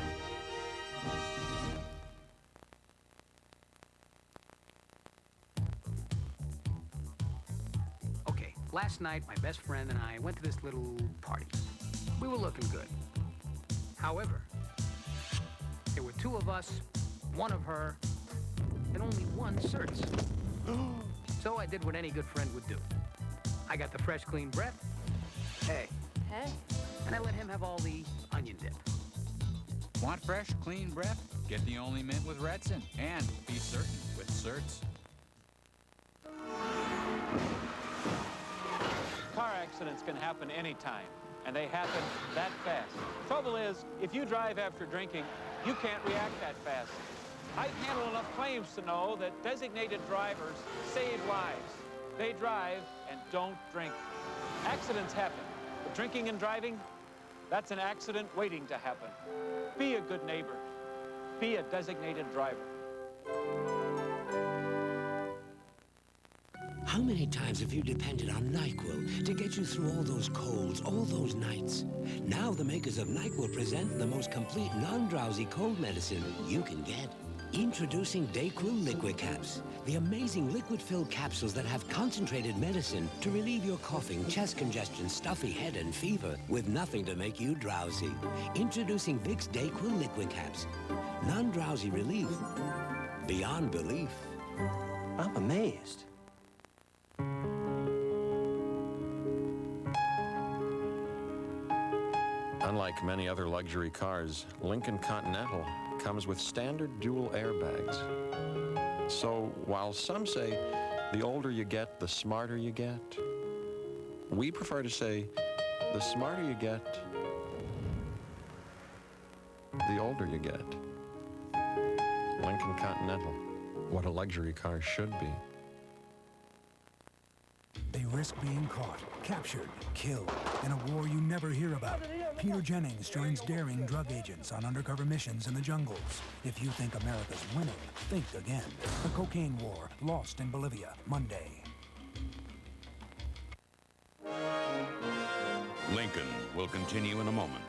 Okay, last night my best friend and I went to this little party. We were looking good. However, there were two of us, one of her, and only one certs. So I did what any good friend would do. I got the fresh, clean breath. Hey. Hey. And I let him have all the onion dip. Want fresh, clean breath? Get the only mint with Retsin. And be certain with certs. Car accidents can happen anytime, and they happen that fast. Trouble is, if you drive after drinking, you can't react that fast. I've handled enough claims to know that designated drivers save lives. They drive and don't drink. Accidents happen, but drinking and driving, that's an accident waiting to happen. Be a good neighbor. Be a designated driver. How many times have you depended on NyQuil to get you through all those colds, all those nights? Now the makers of NyQuil present the most complete non-drowsy cold medicine you can get. Introducing DayQuil Liquid Caps, the amazing liquid-filled capsules that have concentrated medicine to relieve your coughing, chest congestion, stuffy head, and fever with nothing to make you drowsy. Introducing Vicks DayQuil Liquid Caps. Non-drowsy relief beyond belief. I'm amazed. Unlike many other luxury cars, Lincoln Continental comes with standard dual airbags. So while some say the older you get, the smarter you get, we prefer to say the smarter you get, the older you get. Lincoln Continental, what a luxury car should be. They risk being caught, captured, killed in a war you never hear about. Peter Jennings joins daring drug agents on undercover missions in the jungles. If you think America's winning, think again. The Cocaine War, Lost in Bolivia, Monday. Lincoln will continue in a moment.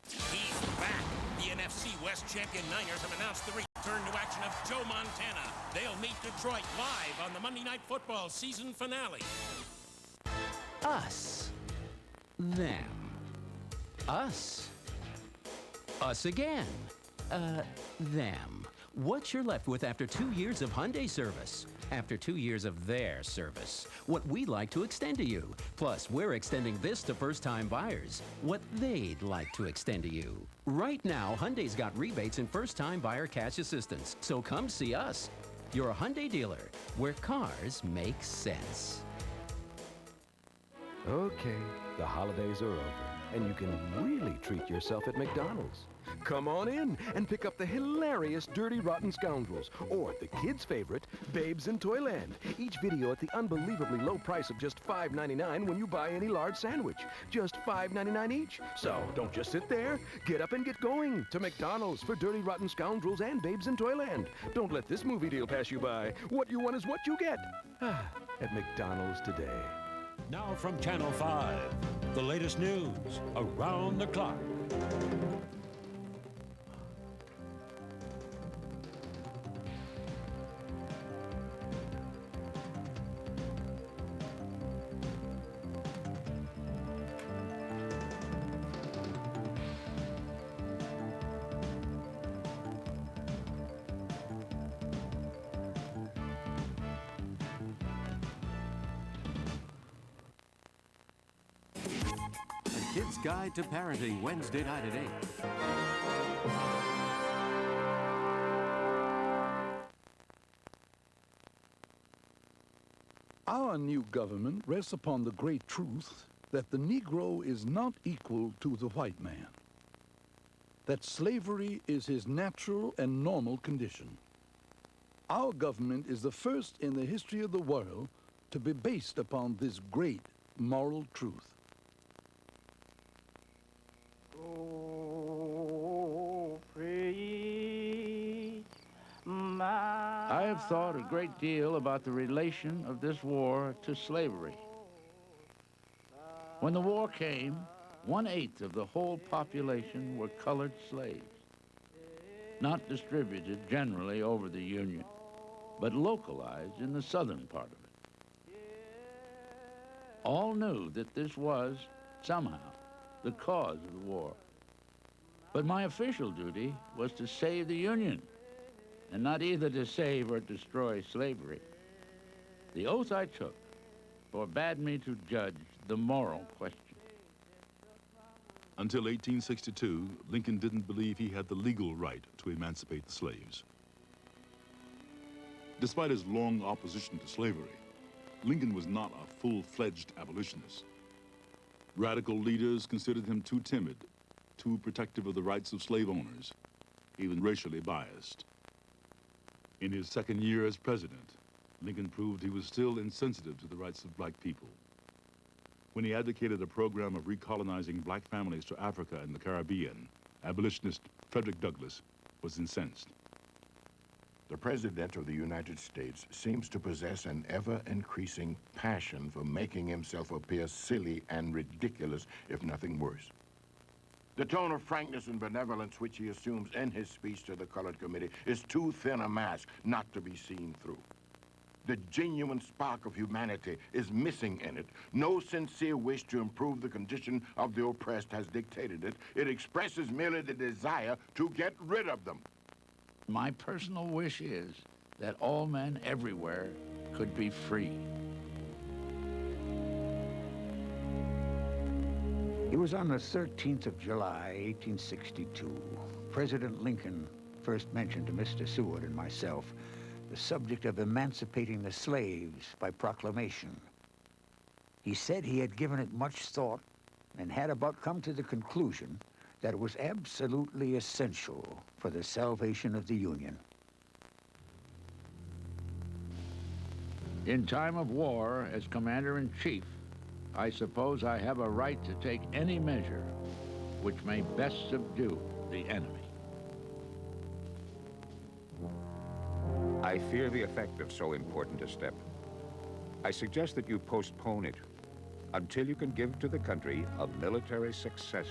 He's back. The NFC West champion Niners have announced the return to action of Joe Montana. They'll meet Detroit live on the Monday Night Football season finale. Us. Them. Us. Us again. Them. What you're left with after 2 years of Hyundai service. After 2 years of their service. What we'd like to extend to you. Plus, we're extending this to first-time buyers. What they'd like to extend to you. Right now, Hyundai's got rebates and first-time buyer cash assistance. So come see us. You're a Hyundai dealer, where cars make sense. Okay, the holidays are over, and you can really treat yourself at McDonald's. Come on in and pick up the hilarious Dirty Rotten Scoundrels, or the kids' favorite, Babes in Toyland. Each video at the unbelievably low price of just $5.99 when you buy any large sandwich. Just $5.99 each. So don't just sit there. Get up and get going to McDonald's for Dirty Rotten Scoundrels and Babes in Toyland. Don't let this movie deal pass you by. What you want is what you get. At McDonald's today. Now from Channel 5, the latest news around the clock. Kids Guide to Parenting, Wednesday night at 8. Our new government rests upon the great truth that the Negro is not equal to the white man. That slavery is his natural and normal condition. Our government is the first in the history of the world to be based upon this great moral truth. I have thought a great deal about the relation of this war to slavery. When the war came, 1/8 of the whole population were colored slaves, not distributed generally over the Union, but localized in the southern part of it. All knew that this was, somehow, the cause of the war. But my official duty was to save the Union, and not either to save or destroy slavery. The oath I took forbade me to judge the moral question. Until 1862, Lincoln didn't believe he had the legal right to emancipate the slaves. Despite his long opposition to slavery, Lincoln was not a full-fledged abolitionist. Radical leaders considered him too timid, too protective of the rights of slave owners, even racially biased. In his second year as president, Lincoln proved he was still insensitive to the rights of black people. When he advocated a program of recolonizing black families to Africa and the Caribbean, abolitionist Frederick Douglass was incensed. The President of the United States seems to possess an ever-increasing passion for making himself appear silly and ridiculous, if nothing worse. The tone of frankness and benevolence which he assumes in his speech to the Colored Committee is too thin a mask not to be seen through. The genuine spark of humanity is missing in it. No sincere wish to improve the condition of the oppressed has dictated it. It expresses merely the desire to get rid of them. My personal wish is that all men everywhere could be free. It was on the 13th of July, 1862, President Lincoln first mentioned to Mr. Seward and myself the subject of emancipating the slaves by proclamation. He said he had given it much thought and had about come to the conclusion that it was absolutely essential for the salvation of the Union. In time of war, as Commander-in-Chief, I suppose I have a right to take any measure which may best subdue the enemy. I fear the effect of so important a step. I suggest that you postpone it until you can give to the country a military success.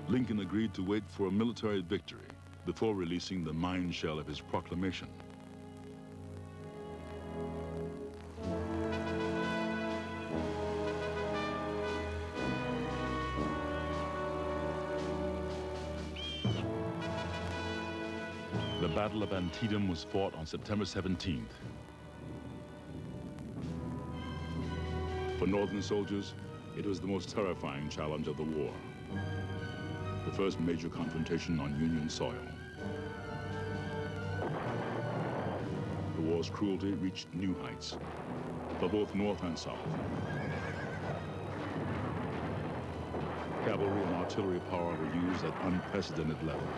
Lincoln agreed to wait for a military victory before releasing the mine shell of his proclamation. The Battle of Antietam was fought on September 17th. For Northern soldiers, it was the most terrifying challenge of the war. The first major confrontation on Union soil. The war's cruelty reached new heights for both North and South. Cavalry and artillery power were used at unprecedented levels.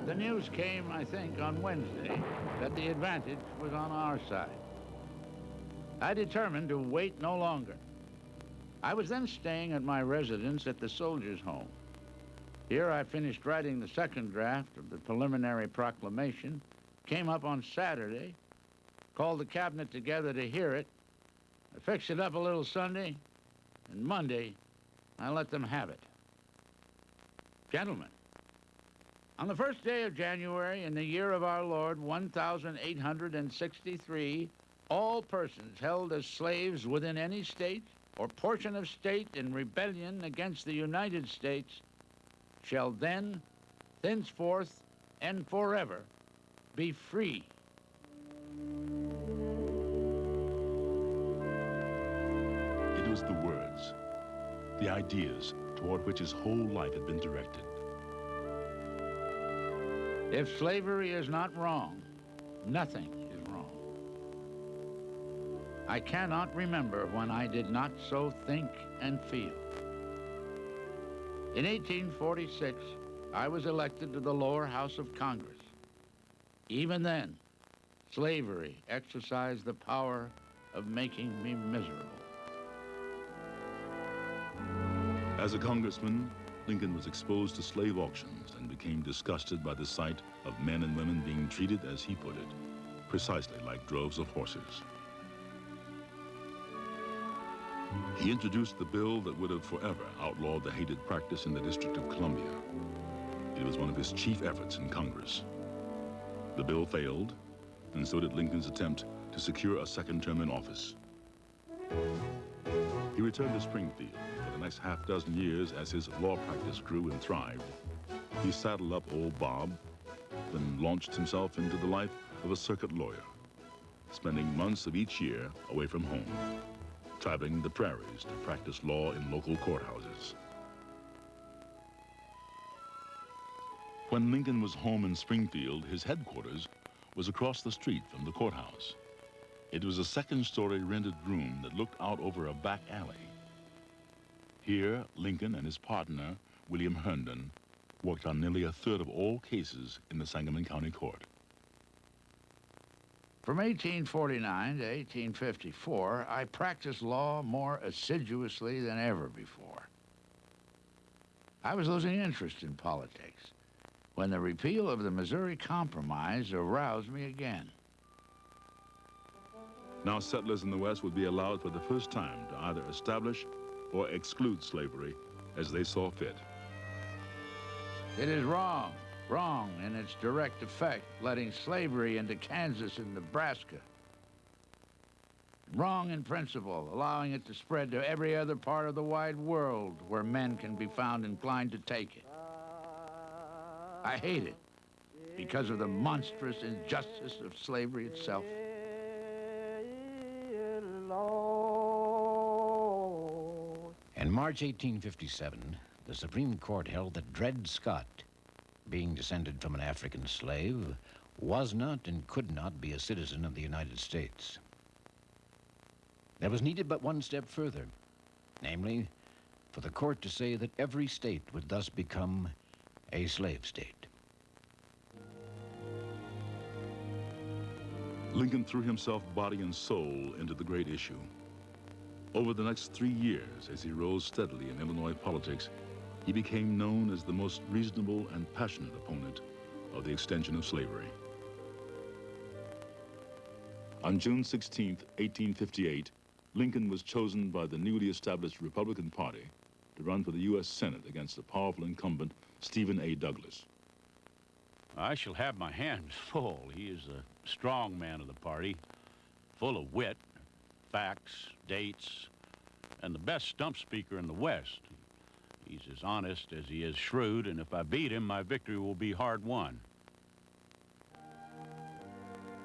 The news came, I think, on Wednesday that the advantage was on our side. I determined to wait no longer. I was then staying at my residence at the Soldiers' Home. Here I finished writing the second draft of the preliminary proclamation, came up on Saturday, called the cabinet together to hear it. I fixed it up a little Sunday, and Monday, I let them have it. Gentlemen, on the first day of January in the year of our Lord, 1863, all persons held as slaves within any state or portion of state in rebellion against the United States shall then, thenceforth, and forever be free. It was the words, the ideas toward which his whole life had been directed. If slavery is not wrong, nothing is wrong. I cannot remember when I did not so think and feel. In 1846, I was elected to the lower house of Congress. Even then, slavery exercised the power of making me miserable. As a congressman, Lincoln was exposed to slave auctions and became disgusted by the sight of men and women being treated, as he put it, precisely like droves of horses. He introduced the bill that would have forever outlawed the hated practice in the District of Columbia. It was one of his chief efforts in Congress. The bill failed, and so did Lincoln's attempt to secure a second term in office. He returned to Springfield. For the next half-dozen years, as his law practice grew and thrived, he saddled up old Bob, then launched himself into the life of a circuit lawyer, spending months of each year away from home, traveling the prairies to practice law in local courthouses. When Lincoln was home in Springfield, his headquarters was across the street from the courthouse. It was a second-story rented room that looked out over a back alley. Here, Lincoln and his partner, William Herndon, worked on nearly a third of all cases in the Sangamon County Court. From 1849 to 1854, I practiced law more assiduously than ever before. I was losing interest in politics when the repeal of the Missouri Compromise aroused me again. Now settlers in the West would be allowed for the first time to either establish or exclude slavery as they saw fit. It is wrong in its direct effect, letting slavery into Kansas and Nebraska. Wrong in principle, allowing it to spread to every other part of the wide world where men can be found inclined to take it. I hate it because of the monstrous injustice of slavery itself. In March 1857, the Supreme Court held that Dred Scott, being descended from an African slave, was not and could not be a citizen of the United States. There was needed but one step further, namely, for the court to say that every state would thus become a slave state. Lincoln threw himself body and soul into the great issue. Over the next 3 years, as he rose steadily in Illinois politics, he became known as the most reasonable and passionate opponent of the extension of slavery. On June 16, 1858, Lincoln was chosen by the newly established Republican Party to run for the U.S. Senate against the powerful incumbent Stephen A. Douglas. I shall have my hands full. He is a strong man of the party, full of wit, facts, dates, and the best stump speaker in the West. He's as honest as he is shrewd, and if I beat him, my victory will be hard won.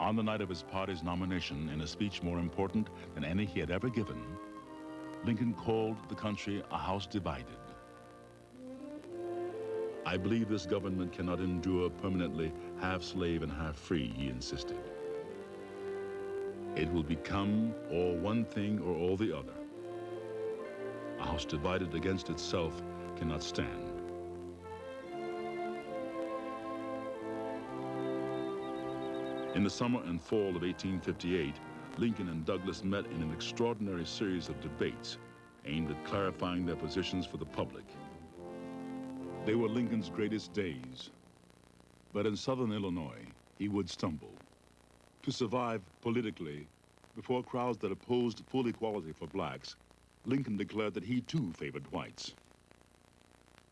On the night of his party's nomination, in a speech more important than any he had ever given, Lincoln called the country a house divided. I believe this government cannot endure permanently half slave and half free, he insisted. It will become or one thing or all the other. A house divided against itself cannot stand. In the summer and fall of 1858, Lincoln and Douglas met in an extraordinary series of debates aimed at clarifying their positions for the public. They were Lincoln's greatest days, but in southern Illinois, he would stumble. To survive politically before crowds that opposed full equality for blacks, Lincoln declared that he too favored whites.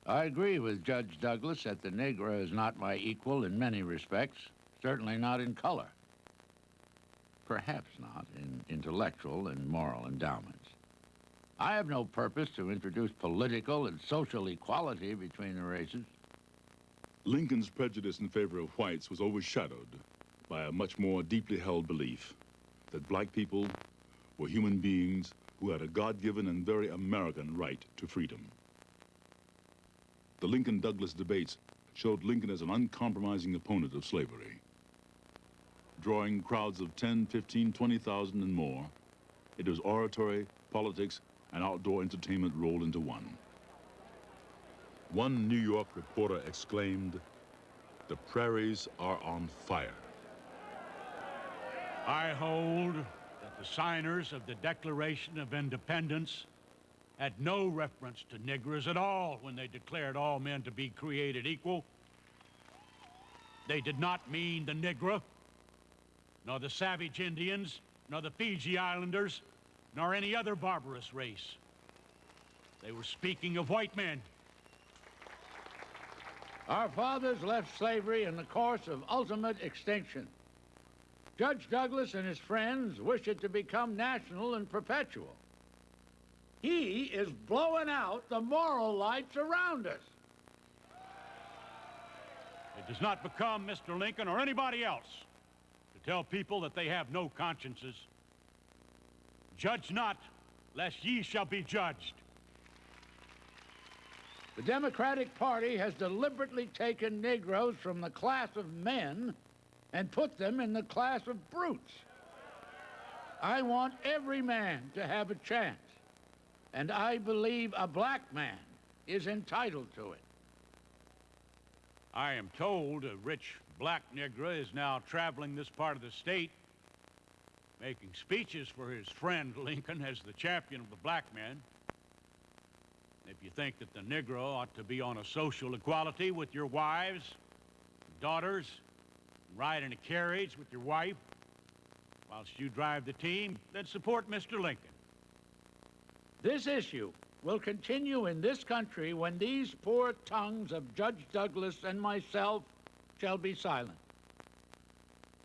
I agree with Judge Douglas that the Negro is not my equal in many respects, certainly not in color. Perhaps not in intellectual and moral endowments. I have no purpose to introduce political and social equality between the races. Lincoln's prejudice in favor of whites was overshadowed by a much more deeply held belief that black people were human beings who had a God-given and very American right to freedom. The Lincoln-Douglas debates showed Lincoln as an uncompromising opponent of slavery. Drawing crowds of 10, 15, 20,000 and more, it was oratory, politics, and outdoor entertainment rolled into one. One New York reporter exclaimed, "The prairies are on fire." I hold that the signers of the Declaration of Independence had no reference to niggers at all when they declared all men to be created equal. They did not mean the Negro, nor the savage Indians, nor the Fiji Islanders, nor any other barbarous race. They were speaking of white men. Our fathers left slavery in the course of ultimate extinction. Judge Douglas and his friends wish it to become national and perpetual. He is blowing out the moral lights around us. It does not become Mr. Lincoln or anybody else to tell people that they have no consciences. Judge not, lest ye shall be judged. The Democratic Party has deliberately taken Negroes from the class of men and put them in the class of brutes. I want every man to have a chance, and I believe a black man is entitled to it. I am told a rich black Negro is now traveling this part of the state, making speeches for his friend Lincoln as the champion of the black man. If you think that the Negro ought to be on a social equality with your wives, daughters, ride in a carriage with your wife, whilst you drive the team, then support Mr. Lincoln. This issue will continue in this country when these poor tongues of Judge Douglas and myself shall be silent.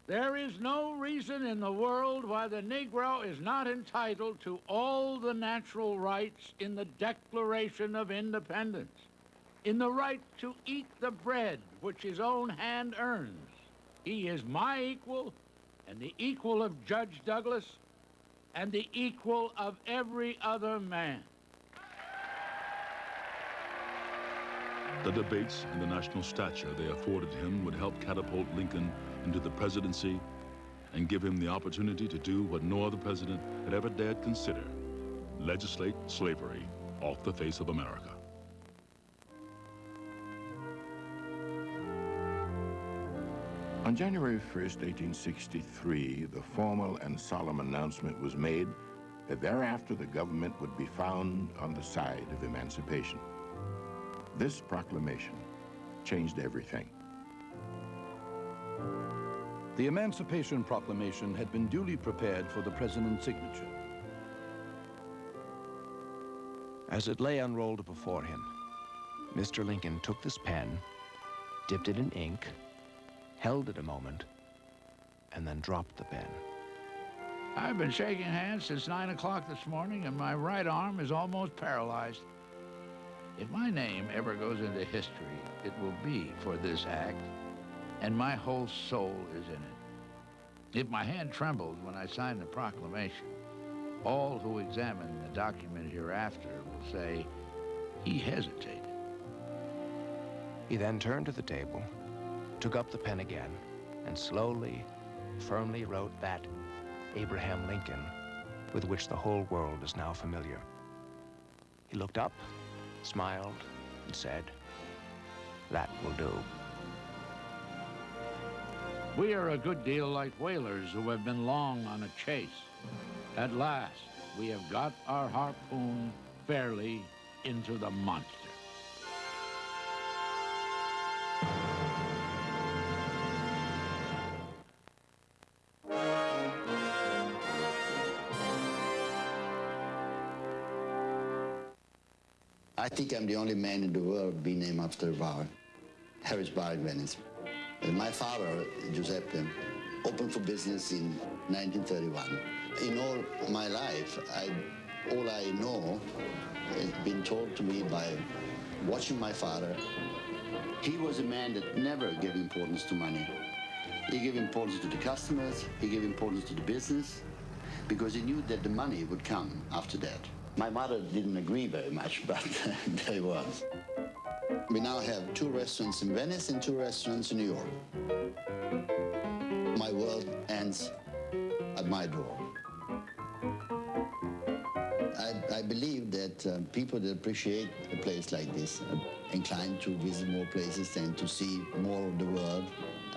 There is no reason in the world why the Negro is not entitled to all the natural rights in the Declaration of Independence, in the right to eat the bread which his own hand earns. He is my equal, and the equal of Judge Douglas, and the equal of every other man. The debates and the national stature they afforded him would help catapult Lincoln into the presidency and give him the opportunity to do what no other president had ever dared consider: legislate slavery off the face of America. On January 1st, 1863, the formal and solemn announcement was made that thereafter the government would be found on the side of emancipation. This proclamation changed everything. The Emancipation Proclamation had been duly prepared for the president's signature. As it lay unrolled before him, Mr. Lincoln took this pen, dipped it in ink, held it a moment, and then dropped the pen. I've been shaking hands since 9 o'clock this morning, and my right arm is almost paralyzed. If my name ever goes into history, it will be for this act, and my whole soul is in it. If my hand trembled when I signed the proclamation, all who examine the document hereafter will say, he hesitated. He then turned to the table, took up the pen again, and slowly, firmly wrote that Abraham Lincoln, with which the whole world is now familiar. He looked up, smiled, and said, "That will do." We are a good deal like whalers who have been long on a chase. At last, we have got our harpoon fairly into the monster. I think I'm the only man in the world being named after a bar, Harris Bar in Venice. And my father, Giuseppe, opened for business in 1931. In all my life, all I know has been told to me by watching my father. He was a man that never gave importance to money. He gave importance to the customers, he gave importance to the business, because he knew that the money would come after that. My mother didn't agree very much, but there it was. We now have 2 restaurants in Venice and 2 restaurants in New York. My world ends at my door. I believe that people that appreciate a place like this are inclined to visit more places and to see more of the world.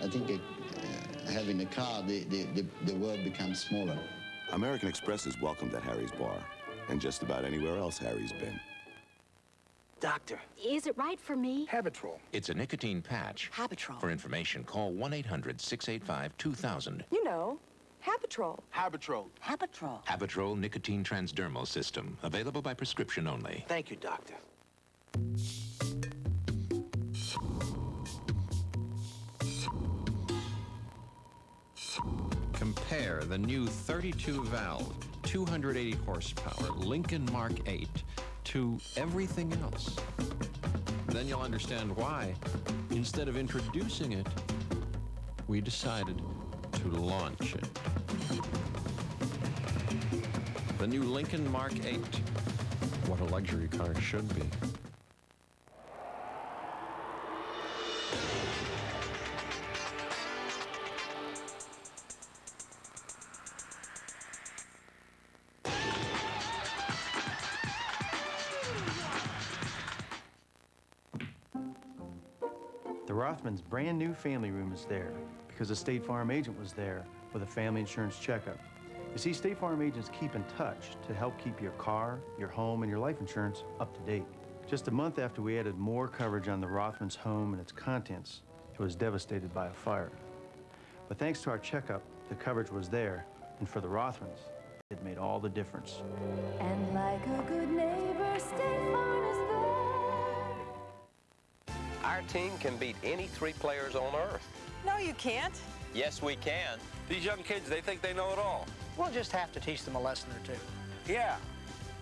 I think having a car, the world becomes smaller. American Express is welcomed at Harry's Bar, and just about anywhere else Harry's been. Doctor. Is it right for me? Habitrol. It's a nicotine patch. Habitrol. For information, call 1-800-685-2000. You know, Habitrol. Habitrol. Habitrol. Habitrol Nicotine Transdermal System. Available by prescription only. Thank you, Doctor. Compare the new 32-valve, 280 horsepower Lincoln Mark 8 to everything else. Then you'll understand why, instead of introducing it, we decided to launch it. The new Lincoln Mark 8, what a luxury car should be. The Rothmans' brand new family room is there because a State Farm agent was there with a family insurance checkup. You see, State Farm agents keep in touch to help keep your car, your home, and your life insurance up to date. Just a month after we added more coverage on the Rothmans' home and its contents, it was devastated by a fire. But thanks to our checkup, the coverage was there, and for the Rothmans, it made all the difference. And like a good neighbor, State Farm is there. Our team can beat any 3 players on earth. No, you can't. Yes, we can. These young kids, they think they know it all. We'll just have to teach them a lesson or 2. Yeah,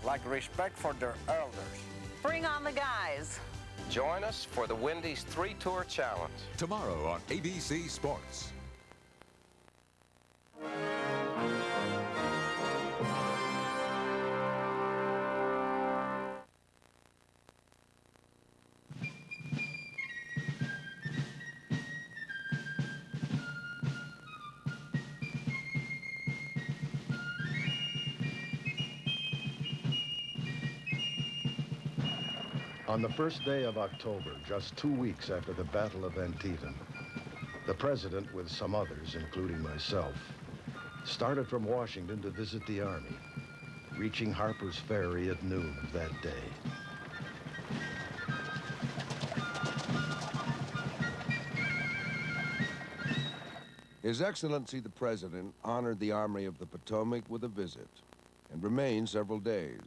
like respect for their elders. Bring on the guys. Join us for the Wendy's 3-Tour Challenge. Tomorrow on ABC Sports. On the first day of October, just 2 weeks after the Battle of Antietam, The president, with some others, including myself, started from Washington to visit the Army, reaching Harper's Ferry at noon of that day. His Excellency the President honored the Army of the Potomac with a visit and remained several days,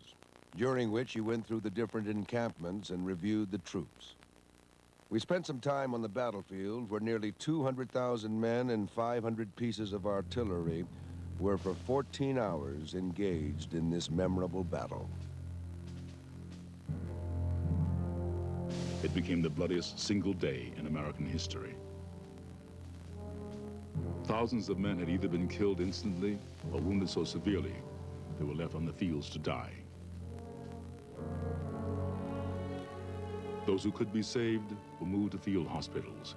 during which he went through the different encampments and reviewed the troops. We spent some time on the battlefield where nearly 200,000 men and 500 pieces of artillery were for 14 hours engaged in this memorable battle. It became the bloodiest single day in American history. Thousands of men had either been killed instantly or wounded so severely they were left on the fields to die. Those who could be saved were moved to field hospitals.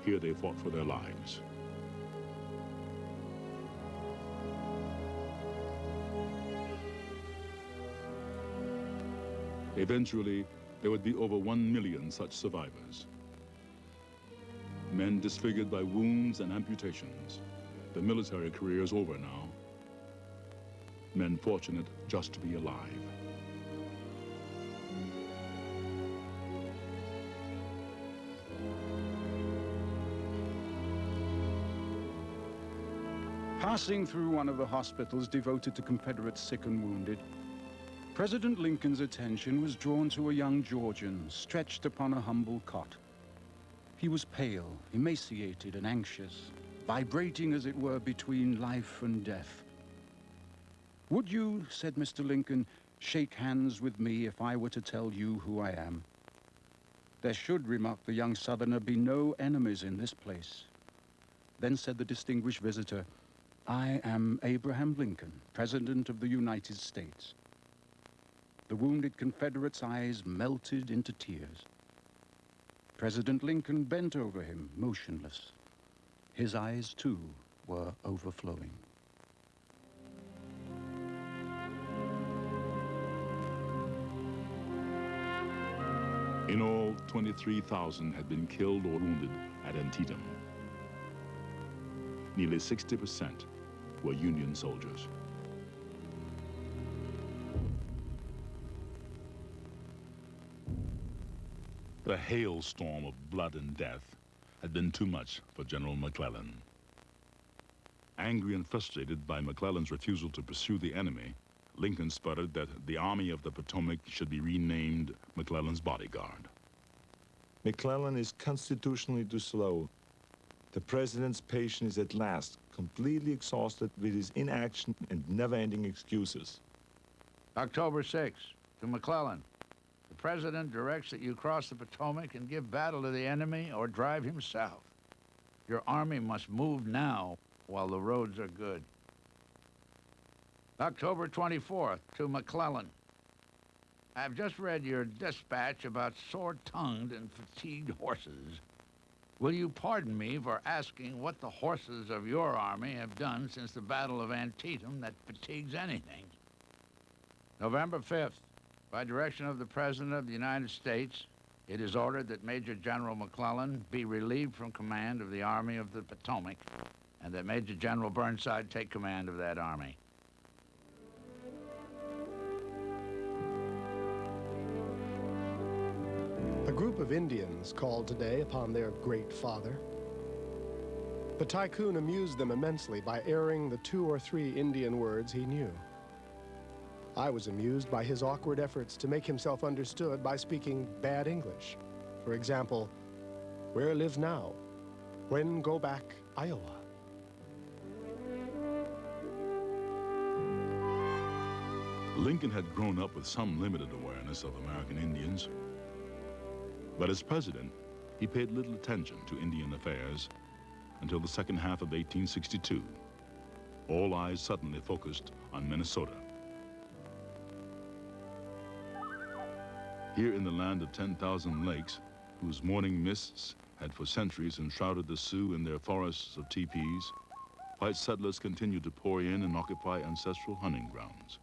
Here they fought for their lives. Eventually, there would be over 1 million such survivors. Men disfigured by wounds and amputations. Their military careers over now. Men fortunate just to be alive. Passing through one of the hospitals devoted to Confederate sick and wounded, President Lincoln's attention was drawn to a young Georgian stretched upon a humble cot. He was pale, emaciated, and anxious, vibrating, as it were, between life and death. "Would you," said Mr. Lincoln, "shake hands with me if I were to tell you who I am?" "There should," remarked the young Southerner, "be no enemies in this place." Then said the distinguished visitor, "I am Abraham Lincoln, President of the United States." The wounded Confederate's eyes melted into tears. President Lincoln bent over him, motionless. His eyes, too, were overflowing. In all, 23,000 had been killed or wounded at Antietam. Nearly 60% were Union soldiers. The hailstorm of blood and death had been too much for General McClellan. Angry and frustrated by McClellan's refusal to pursue the enemy, Lincoln sputtered that the Army of the Potomac should be renamed McClellan's bodyguard. McClellan is constitutionally too slow. The president's patience is at last completely exhausted with his inaction and never-ending excuses. October 6th, to McClellan. The president directs that you cross the Potomac and give battle to the enemy or drive him south. Your army must move now while the roads are good. October 24th, to McClellan. I've just read your dispatch about sore-tongued and fatigued horses. Will you pardon me for asking what the horses of your army have done since the Battle of Antietam that fatigues anything? November 5th, by direction of the President of the United States, it is ordered that Major General McClellan be relieved from command of the Army of the Potomac, and that Major General Burnside take command of that army. A group of Indians called today upon their great father. The tycoon amused them immensely by airing the 2 or 3 Indian words he knew. I was amused by his awkward efforts to make himself understood by speaking bad English. For example, "Where live now? When go back, Iowa?" Lincoln had grown up with some limited awareness of American Indians. But as president, he paid little attention to Indian affairs until the second half of 1862. All eyes suddenly focused on Minnesota. Here in the land of 10,000 lakes, whose morning mists had for centuries enshrouded the Sioux in their forests of teepees, white settlers continued to pour in and occupy ancestral hunting grounds.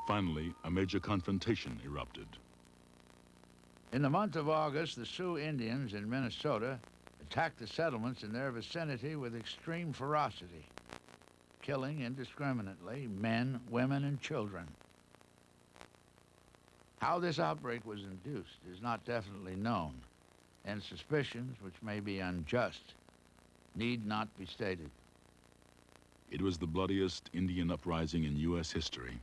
Finally, a major confrontation erupted. In the month of August, the Sioux Indians in Minnesota attacked the settlements in their vicinity with extreme ferocity, killing indiscriminately men, women, and children. How this outbreak was induced is not definitely known, and suspicions, which may be unjust, need not be stated. It was the bloodiest Indian uprising in U.S. history.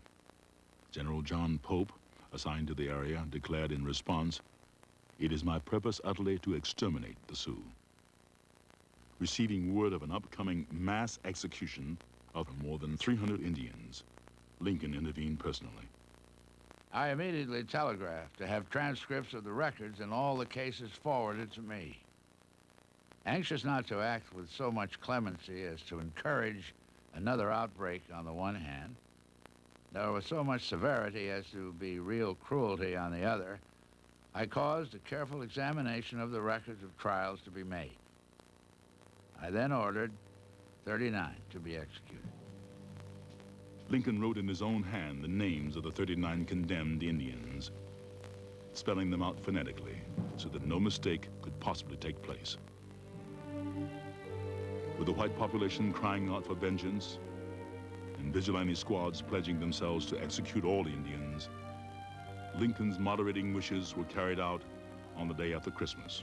General John Pope, assigned to the area, declared in response, "It is my purpose utterly to exterminate the Sioux." Receiving word of an upcoming mass execution of more than 300 Indians, Lincoln intervened personally. I immediately telegraphed to have transcripts of the records in all the cases forwarded to me. Anxious not to act with so much clemency as to encourage another outbreak on the one hand, nor with so much severity as to be real cruelty on the other, I caused a careful examination of the records of trials to be made. I then ordered 39 to be executed. Lincoln wrote in his own hand the names of the 39 condemned Indians, spelling them out phonetically so that no mistake could possibly take place. With the white population crying out for vengeance and vigilante squads pledging themselves to execute all Indians, Lincoln's moderating wishes were carried out on the day after Christmas.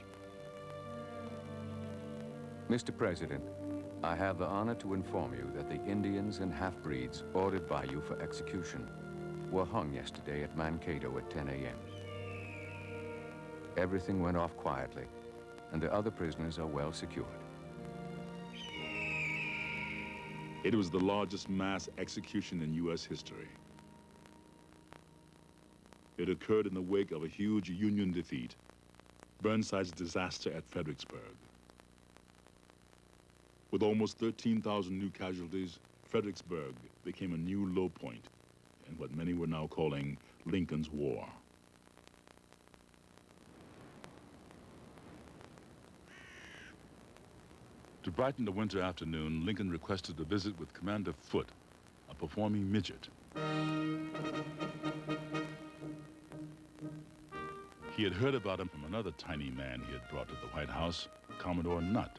Mr. President, I have the honor to inform you that the Indians and half-breeds ordered by you for execution were hung yesterday at Mankato at 10 a.m. Everything went off quietly, and the other prisoners are well secured. It was the largest mass execution in U.S. history. It occurred in the wake of a huge Union defeat, Burnside's disaster at Fredericksburg. With almost 13,000 new casualties, Fredericksburg became a new low point in what many were now calling Lincoln's War. To brighten the winter afternoon, Lincoln requested a visit with Commander Foote, a performing midget. He had heard about him from another tiny man he had brought to the White House, Commodore Nutt.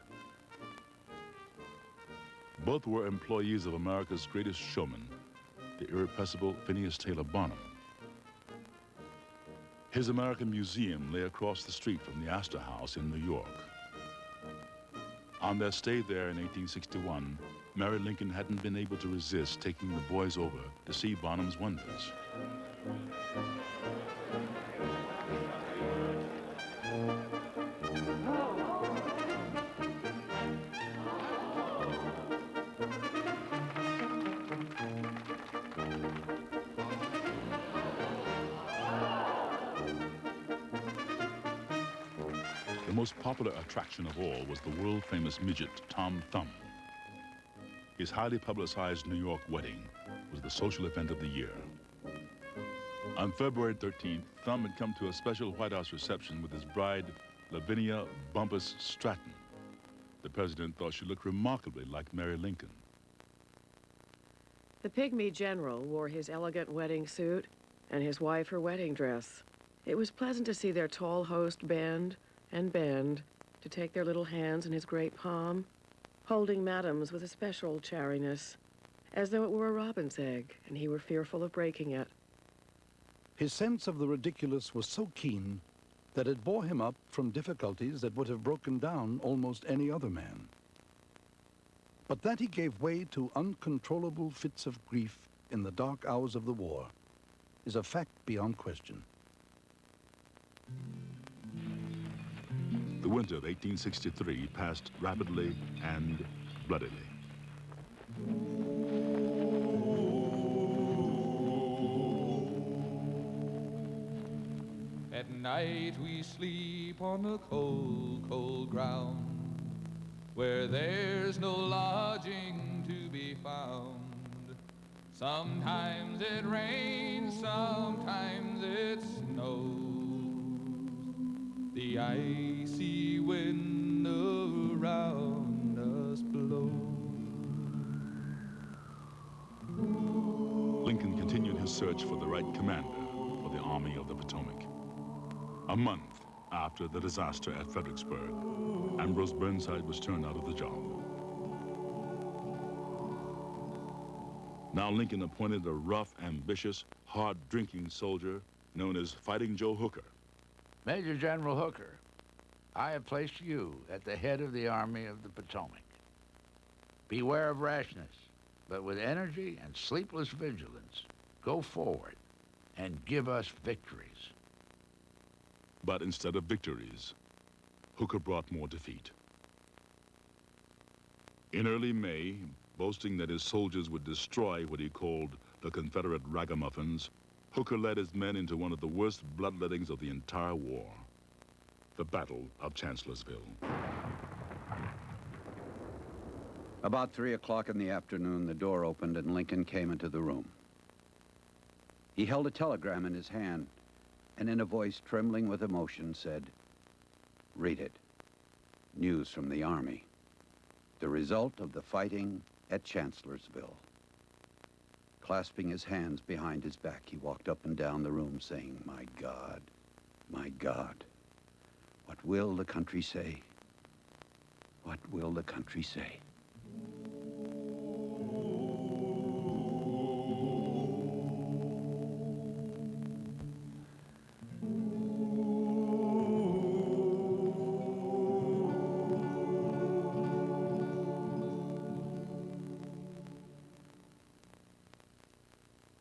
Both were employees of America's greatest showman, the irrepressible Phineas Taylor Bonham. His American Museum lay across the street from the Astor House in New York. On their stay there in 1861, Mary Lincoln hadn't been able to resist taking the boys over to see Bonham's wonders. The most popular attraction of all was the world-famous midget, Tom Thumb. His highly publicized New York wedding was the social event of the year. On February 13th, Thumb had come to a special White House reception with his bride, Lavinia Bumpus Stratton. The president thought she looked remarkably like Mary Lincoln. The pygmy general wore his elegant wedding suit and his wife her wedding dress. It was pleasant to see their tall host bend and bend to take their little hands in his great palm, holding Madam's with a special chariness, as though it were a robin's egg and he were fearful of breaking it. His sense of the ridiculous was so keen that it bore him up from difficulties that would have broken down almost any other man. But that he gave way to uncontrollable fits of grief in the dark hours of the war is a fact beyond question. The winter of 1863 passed rapidly and bloodily. At night we sleep on the cold, cold ground, where there's no lodging to be found. Sometimes it rains, sometimes it snows. The icy wind around us blows. Lincoln continued his search for the right commander for the Army of the Potomac. A month after the disaster at Fredericksburg. Ambrose Burnside was turned out of the job. Now Lincoln appointed a rough, ambitious, hard-drinking soldier known as Fighting Joe Hooker. Major General Hooker, I have placed you at the head of the Army of the Potomac. Beware of rashness, but with energy and sleepless vigilance, go forward and give us victories. But instead of victories, Hooker brought more defeat. In early May, boasting that his soldiers would destroy what he called the Confederate ragamuffins, Hooker led his men into one of the worst bloodlettings of the entire war, the Battle of Chancellorsville. About 3 o'clock in the afternoon, the door opened and Lincoln came into the room. He held a telegram in his hand and in a voice trembling with emotion said, "Read it. News from the Army. The result of the fighting at Chancellorsville." Clasping his hands behind his back, he walked up and down the room saying, my God, what will the country say? What will the country say?"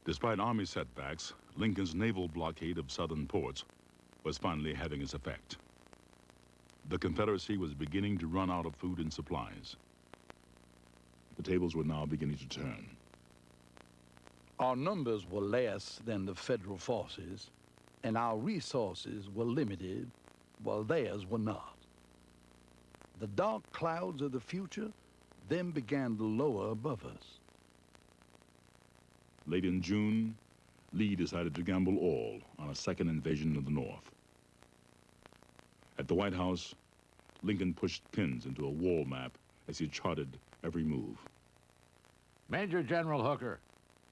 Despite Army setbacks, Lincoln's naval blockade of southern ports was finally having its effect. The Confederacy was beginning to run out of food and supplies. The tables were now beginning to turn. Our numbers were less than the federal forces, and our resources were limited, while theirs were not. The dark clouds of the future then began to lower above us. Late in June, Lee decided to gamble all on a second invasion of the North. At the White House, Lincoln pushed pins into a wall map as he charted every move. Major General Hooker,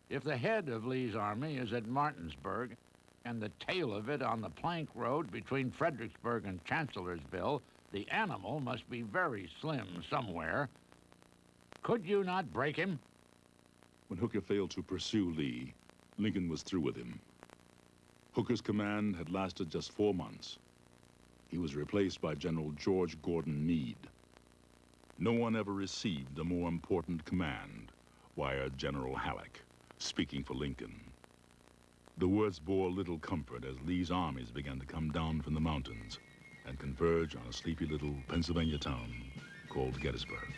if the head of Lee's army is at Martinsburg and the tail of it on the plank road between Fredericksburg and Chancellorsville, the animal must be very slim somewhere. Could you not break him? When Hooker failed to pursue Lee, Lincoln was through with him. Hooker's command had lasted just 4 months. He was replaced by General George Gordon Meade. No one ever received a more important command, wired General Halleck, speaking for Lincoln. The words bore little comfort as Lee's armies began to come down from the mountains and converge on a sleepy little Pennsylvania town called Gettysburg.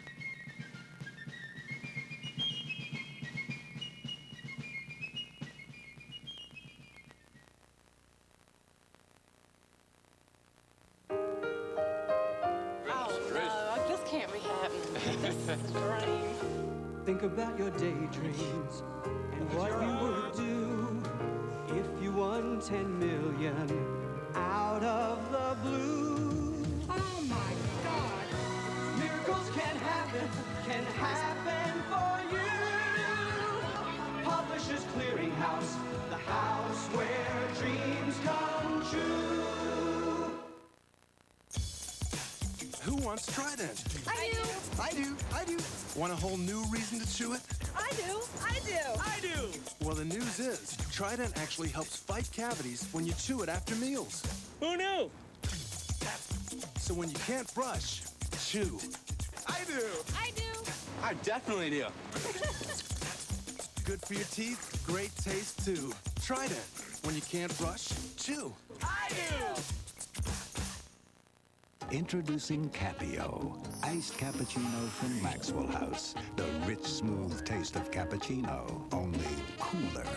Think about your daydreams and what you would do if you won 10 million out of the blue. Oh my God! Miracles can happen for you. Publishers Clearinghouse, the house where dreams come true. Who wants Trident? I do. I do. I do. Want a whole new reason to chew it? I do. I do. I do. Well, the news is Trident actually helps fight cavities when you chew it after meals. Who knew? So when you can't brush, chew. I do. I do. I definitely do. Good for your teeth, great taste too. Trident. When you can't brush, chew. I do. Introducing Capio, iced cappuccino from Maxwell House. The rich, smooth taste of cappuccino, only cooler.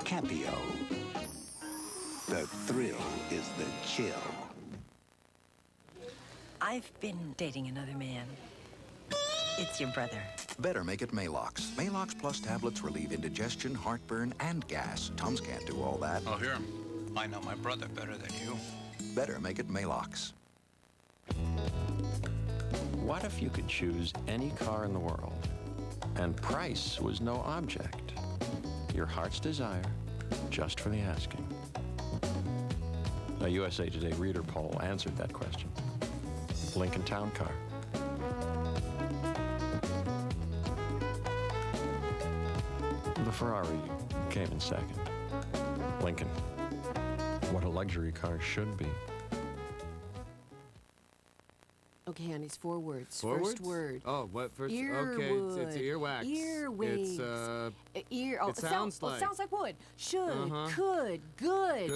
Capio. The thrill is the chill. I've been dating another man. It's your brother. Better make it Malox. Malox Plus tablets relieve indigestion, heartburn, and gas. Tums can't do all that. Oh, here. I know my brother better than you. Better make it Malox. What if you could choose any car in the world, and price was no object? Your heart's desire, just for the asking. A USA Today reader poll answered that question. Lincoln Town Car. The Ferrari came in second. Lincoln. What a luxury car should be. Okay, honey, it's 4 words. Four First words? word. Oh, what first? Okay, Earwood. it's earwax. Earwaves. It's Oh, it sounds like. sounds like wood. Should, Uh-huh. could, good,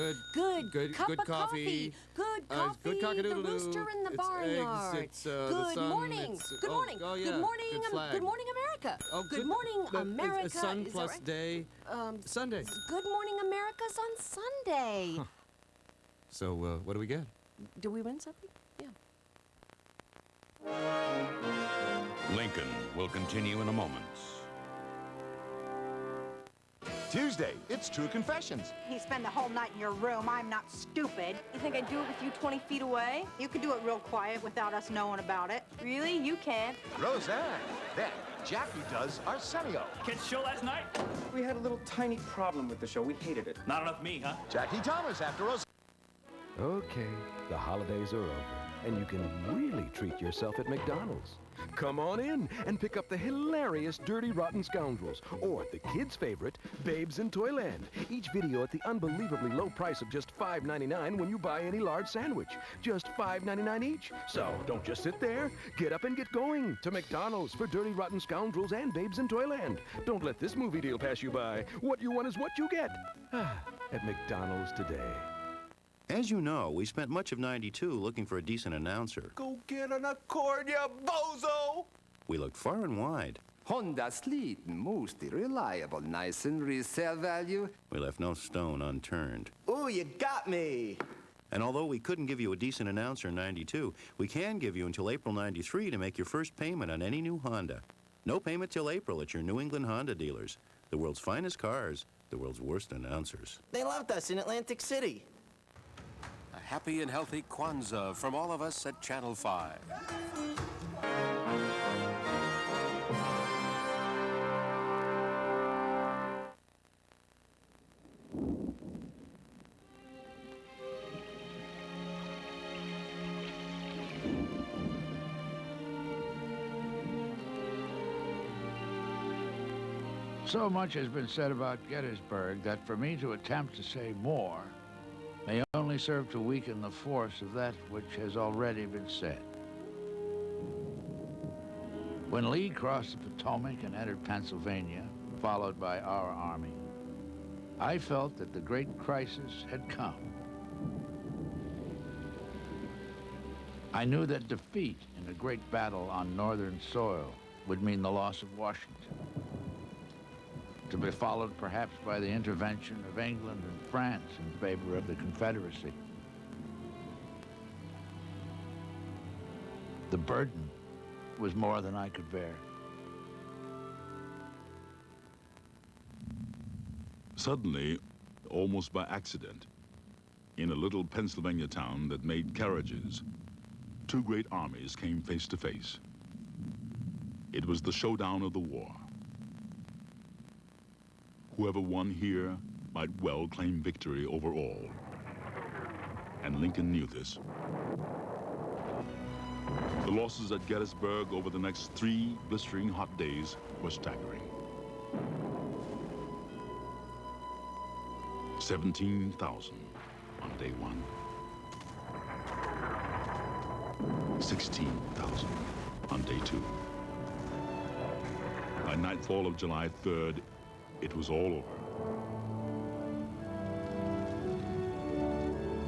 Good cup good of coffee. Good coffee. Good The cock-a-doodle-doo. rooster in the It's barnyard. eggs, it's, the good sun, morning. it's- Good oh, morning. oh, yeah, Good morning. good flag. Good morning, America. Oh, good morning, America. Sun Is that plus right? day. Sunday. Good morning, America's on Sunday. Huh. So, what do we get? Do we win something? Yeah. Lincoln will continue in a moment. Tuesday, it's True Confessions. You spend the whole night in your room. I'm not stupid. You think I'd do it with you 20 feet away? You can do it real quiet without us knowing about it. Really? You can't. Roseanne. Then, Jackie does Arsenio. Catch show last night? We had a little tiny problem with the show. We hated it. Not enough me, huh? Jackie Thomas after Roseanne. Okay, the holidays are over, and you can really treat yourself at McDonald's. Come on in and pick up the hilarious Dirty Rotten Scoundrels, or the kids' favorite, Babes in Toyland. Each video at the unbelievably low price of just $5.99 when you buy any large sandwich. Just $5.99 each. So don't just sit there. Get up and get going to McDonald's for Dirty Rotten Scoundrels and Babes in Toyland. Don't let this movie deal pass you by. What you want is what you get. At McDonald's today. As you know, we spent much of '92 looking for a decent announcer. Go get an accord, you bozo! We looked far and wide. Honda Sleet, most reliable, nice and resale value. We left no stone unturned. Oh, you got me! And although we couldn't give you a decent announcer in '92, we can give you until April '93 to make your first payment on any new Honda. No payment till April at your New England Honda dealers. The world's finest cars, the world's worst announcers. They loved us in Atlantic City. A happy and healthy Kwanzaa from all of us at Channel 5. So much has been said about Gettysburg that for me to attempt to say more may only serve to weaken the force of that which has already been said. When Lee crossed the Potomac and entered Pennsylvania, followed by our army, I felt that the great crisis had come. I knew that defeat in a great battle on northern soil would mean the loss of Washington, to be followed perhaps by the intervention of England and France in favor of the Confederacy. The burden was more than I could bear. Suddenly, almost by accident, in a little Pennsylvania town that made carriages, two great armies came face to face. It was the showdown of the war. Whoever won here might well claim victory over all. And Lincoln knew this. The losses at Gettysburg over the next 3 blistering hot days were staggering. 17,000 on day 1. 16,000 on day 2. By nightfall of July 3rd, it was all over.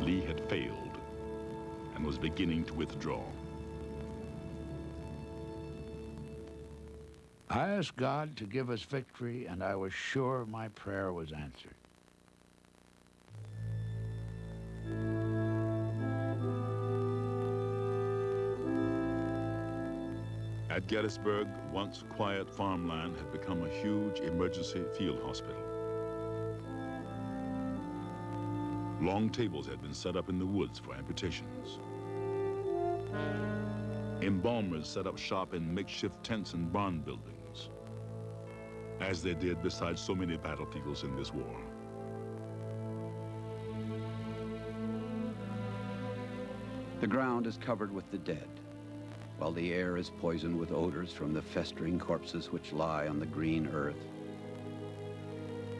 Lee had failed and was beginning to withdraw. I asked God to give us victory, and I was sure my prayer was answered. At Gettysburg, once quiet farmland had become a huge emergency field hospital. Long tables had been set up in the woods for amputations. Embalmers set up shop in makeshift tents and barn buildings, as they did beside so many battlefields in this war. The ground is covered with the dead, while the air is poisoned with odors from the festering corpses which lie on the green earth,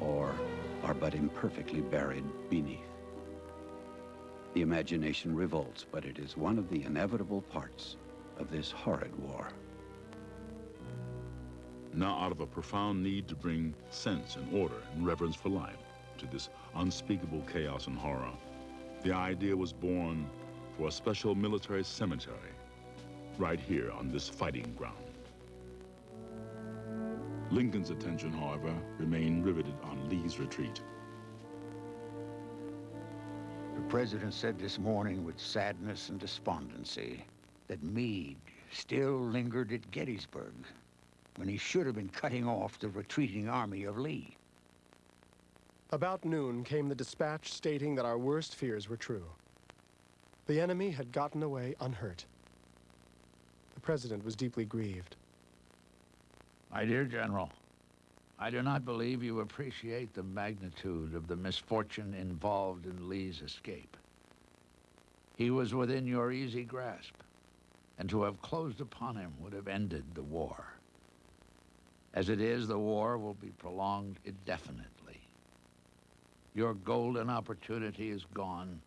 or are but imperfectly buried beneath. The imagination revolts, but it is one of the inevitable parts of this horrid war. Now, out of a profound need to bring sense and order and reverence for life to this unspeakable chaos and horror, the idea was born for a special military cemetery right here on this fighting ground. Lincoln's attention, however, remained riveted on Lee's retreat. The president said this morning with sadness and despondency that Meade still lingered at Gettysburg when he should have been cutting off the retreating army of Lee. About noon came the dispatch stating that our worst fears were true. The enemy had gotten away unhurt. The president was deeply grieved. My dear General, I do not believe you appreciate the magnitude of the misfortune involved in Lee's escape. He was within your easy grasp, and to have closed upon him would have ended the war. As it is, the war will be prolonged indefinitely. Your golden opportunity is gone,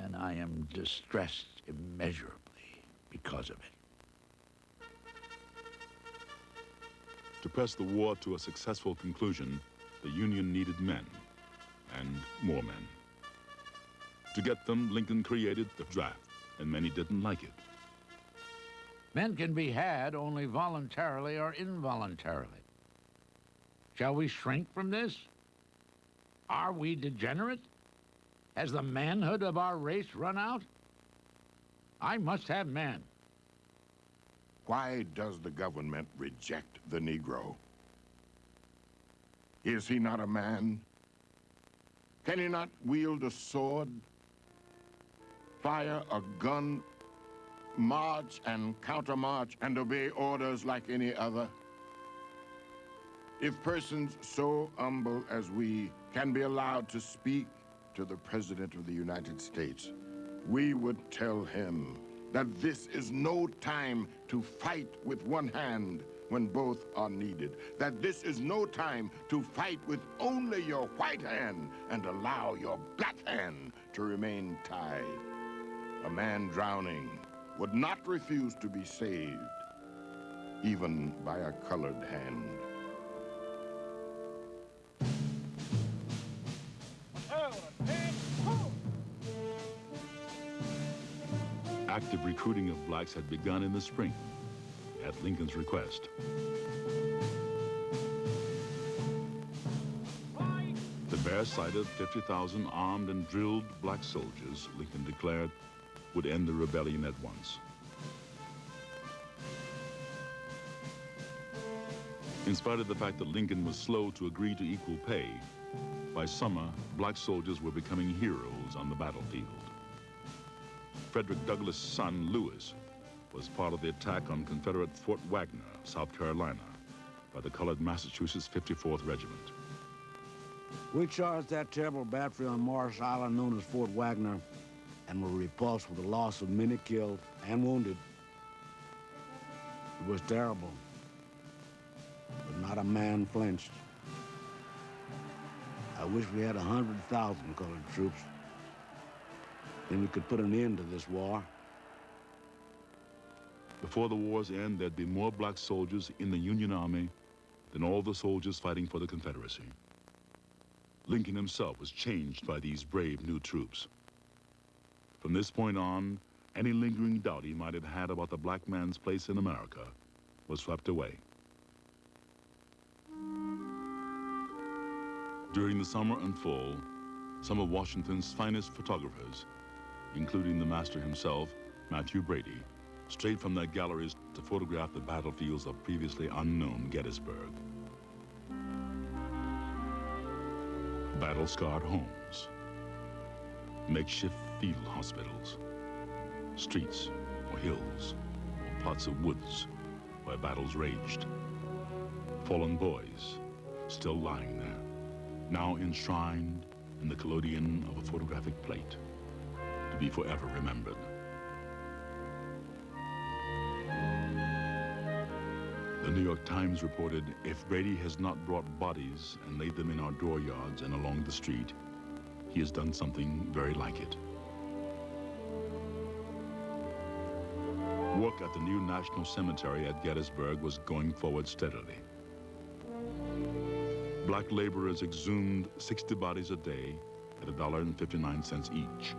and I am distressed immeasurably because of it. To press the war to a successful conclusion, the Union needed men, and more men. To get them, Lincoln created the draft, and many didn't like it. Men can be had only voluntarily or involuntarily. Shall we shrink from this? Are we degenerate? Has the manhood of our race run out? I must have men. Why does the government reject the Negro? Is he not a man? Can he not wield a sword, fire a gun, march and countermarch, and obey orders like any other? If persons so humble as we can be allowed to speak to the President of the United States, we would tell him that this is no time to fight with one hand when both are needed, that this is no time to fight with only your white hand and allow your black hand to remain tied. A man drowning would not refuse to be saved, even by a colored hand. Active recruiting of blacks had begun in the spring, at Lincoln's request. The bare sight of 50,000 armed and drilled black soldiers, Lincoln declared, would end the rebellion at once. In spite of the fact that Lincoln was slow to agree to equal pay, by summer, black soldiers were becoming heroes on the battlefield. Frederick Douglass' son, Lewis, was part of the attack on Confederate Fort Wagner, South Carolina, by the colored Massachusetts 54th Regiment. We charged that terrible battery on Morris Island known as Fort Wagner and were repulsed with the loss of many killed and wounded. It was terrible, but not a man flinched. I wish we had 100,000 colored troops. Then we could put an end to this war. Before the war's end, there'd be more black soldiers in the Union Army than all the soldiers fighting for the Confederacy. Lincoln himself was changed by these brave new troops. From this point on, any lingering doubt he might have had about the black man's place in America was swept away. During the summer and fall, some of Washington's finest photographers, including the master himself, Matthew Brady, strayed from their galleries to photograph the battlefields of previously unknown Gettysburg. Battle-scarred homes, makeshift field hospitals, streets or hills or plots of woods where battles raged. Fallen boys still lying there, now enshrined in the collodion of a photographic plate, to be forever remembered. The New York Times reported, if Brady has not brought bodies and laid them in our dooryards and along the street, he has done something very like it. Work at the new National Cemetery at Gettysburg was going forward steadily. Black laborers exhumed 60 bodies a day at $1.59 each.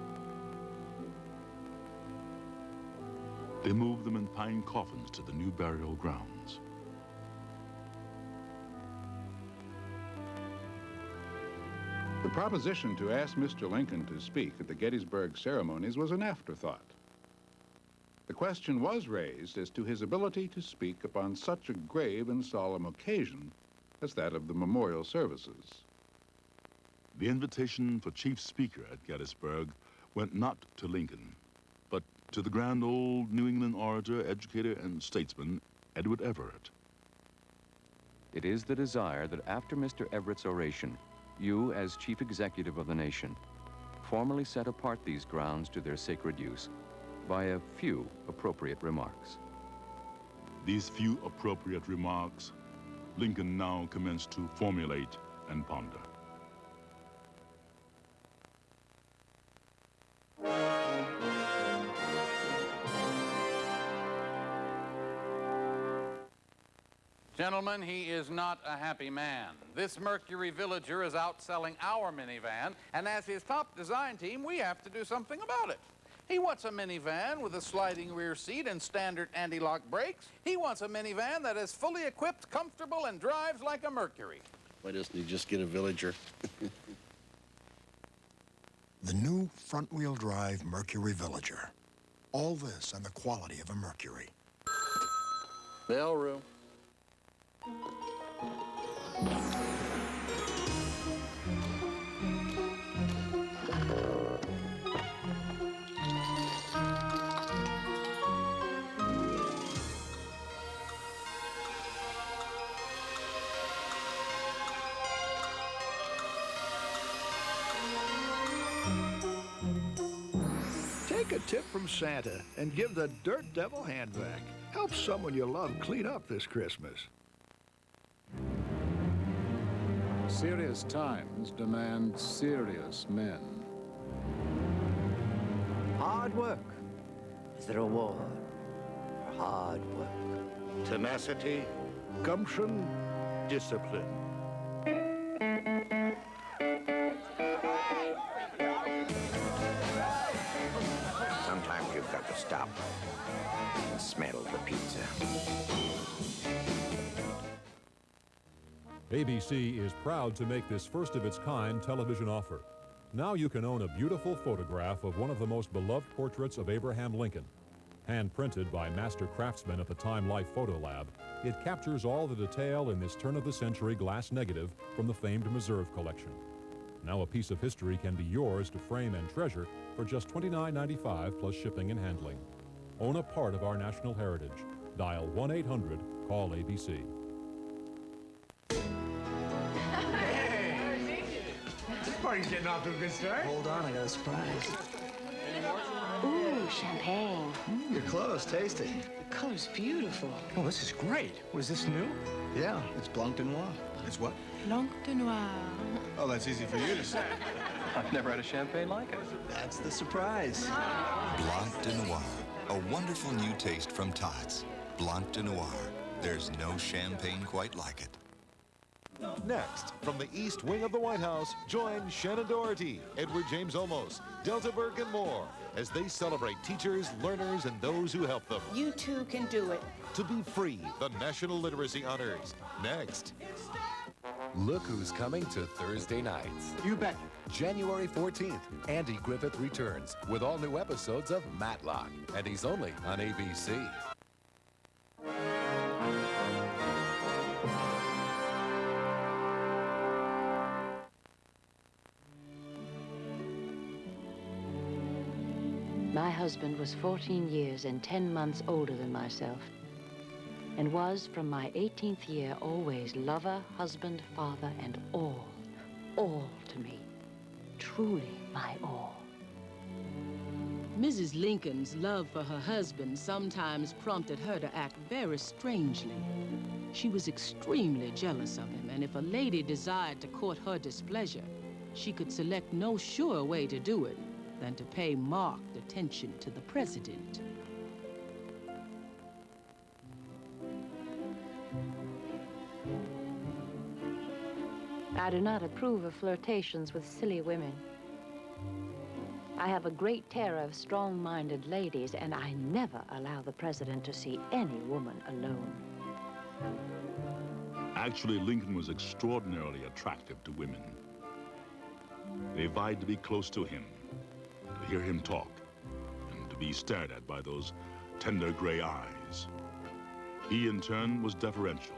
They moved them in pine coffins to the new burial grounds. The proposition to ask Mr. Lincoln to speak at the Gettysburg ceremonies was an afterthought. The question was raised as to his ability to speak upon such a grave and solemn occasion as that of the memorial services. The invitation for chief speaker at Gettysburg went not to Lincoln, but to the grand old New England orator, educator, and statesman, Edward Everett. It is the desire that after Mr. Everett's oration, you, as chief executive of the nation, formally set apart these grounds to their sacred use by a few appropriate remarks. These few appropriate remarks Lincoln now commenced to formulate and ponder. Gentlemen, he is not a happy man. This Mercury Villager is outselling our minivan, and as his top design team, we have to do something about it. He wants a minivan with a sliding rear seat and standard anti-lock brakes. He wants a minivan that is fully equipped, comfortable, and drives like a Mercury. Why doesn't he just get a Villager? The new front-wheel drive Mercury Villager. All this and the quality of a Mercury. Bell room. Take a tip from Santa and give the Dirt Devil hand vac. Help someone you love clean up this Christmas. Serious times demand serious men. Hard work is the reward for hard work. Tenacity, gumption, discipline. Sometimes you've got to stop and smell the pizza. ABC is proud to make this first-of-its-kind television offer. Now you can own a beautiful photograph of one of the most beloved portraits of Abraham Lincoln. Hand-printed by master craftsmen at the Time Life Photo Lab, it captures all the detail in this turn-of-the-century glass negative from the famed Meserve collection. Now a piece of history can be yours to frame and treasure for just $29.95 plus shipping and handling. Own a part of our national heritage. Dial 1-800-CALL-ABC. This party's getting off to a good start. Hold on, I got a surprise. Ooh, champagne. You're close. Taste it. The color's beautiful. Oh, this is great. Was this new? Yeah, it's Blanc de Noir. It's what? Blanc de Noir. Oh, that's easy for you to say. I've never had a champagne like it. That's the surprise. Blanc de Noir, a wonderful new taste from Tots. Blanc de Noir. There's no champagne quite like it. Next, from the East Wing of the White House, join Shannon Doherty, Edward James Olmos, Delta Burke, and more as they celebrate teachers, learners, and those who help them. You too can do it. To be free, the National Literacy Honors. Next. Look who's coming to Thursday nights. You bet. January 14th, Andy Griffith returns with all new episodes of Matlock, and he's only on ABC. My husband was 14 years and 10 months older than myself, and was, from my 18th year, always lover, husband, father, and all to me. Truly my all. Mrs. Lincoln's love for her husband sometimes prompted her to act very strangely. She was extremely jealous of him, and if a lady desired to court her displeasure, she could select no surer way to do it than to pay marked attention to the president. I do not approve of flirtations with silly women. I have a great terror of strong-minded ladies, and I never allow the president to see any woman alone. Actually, Lincoln was extraordinarily attractive to women. They vied to be close to him, to hear him talk, and to be stared at by those tender gray eyes. He, in turn, was deferential,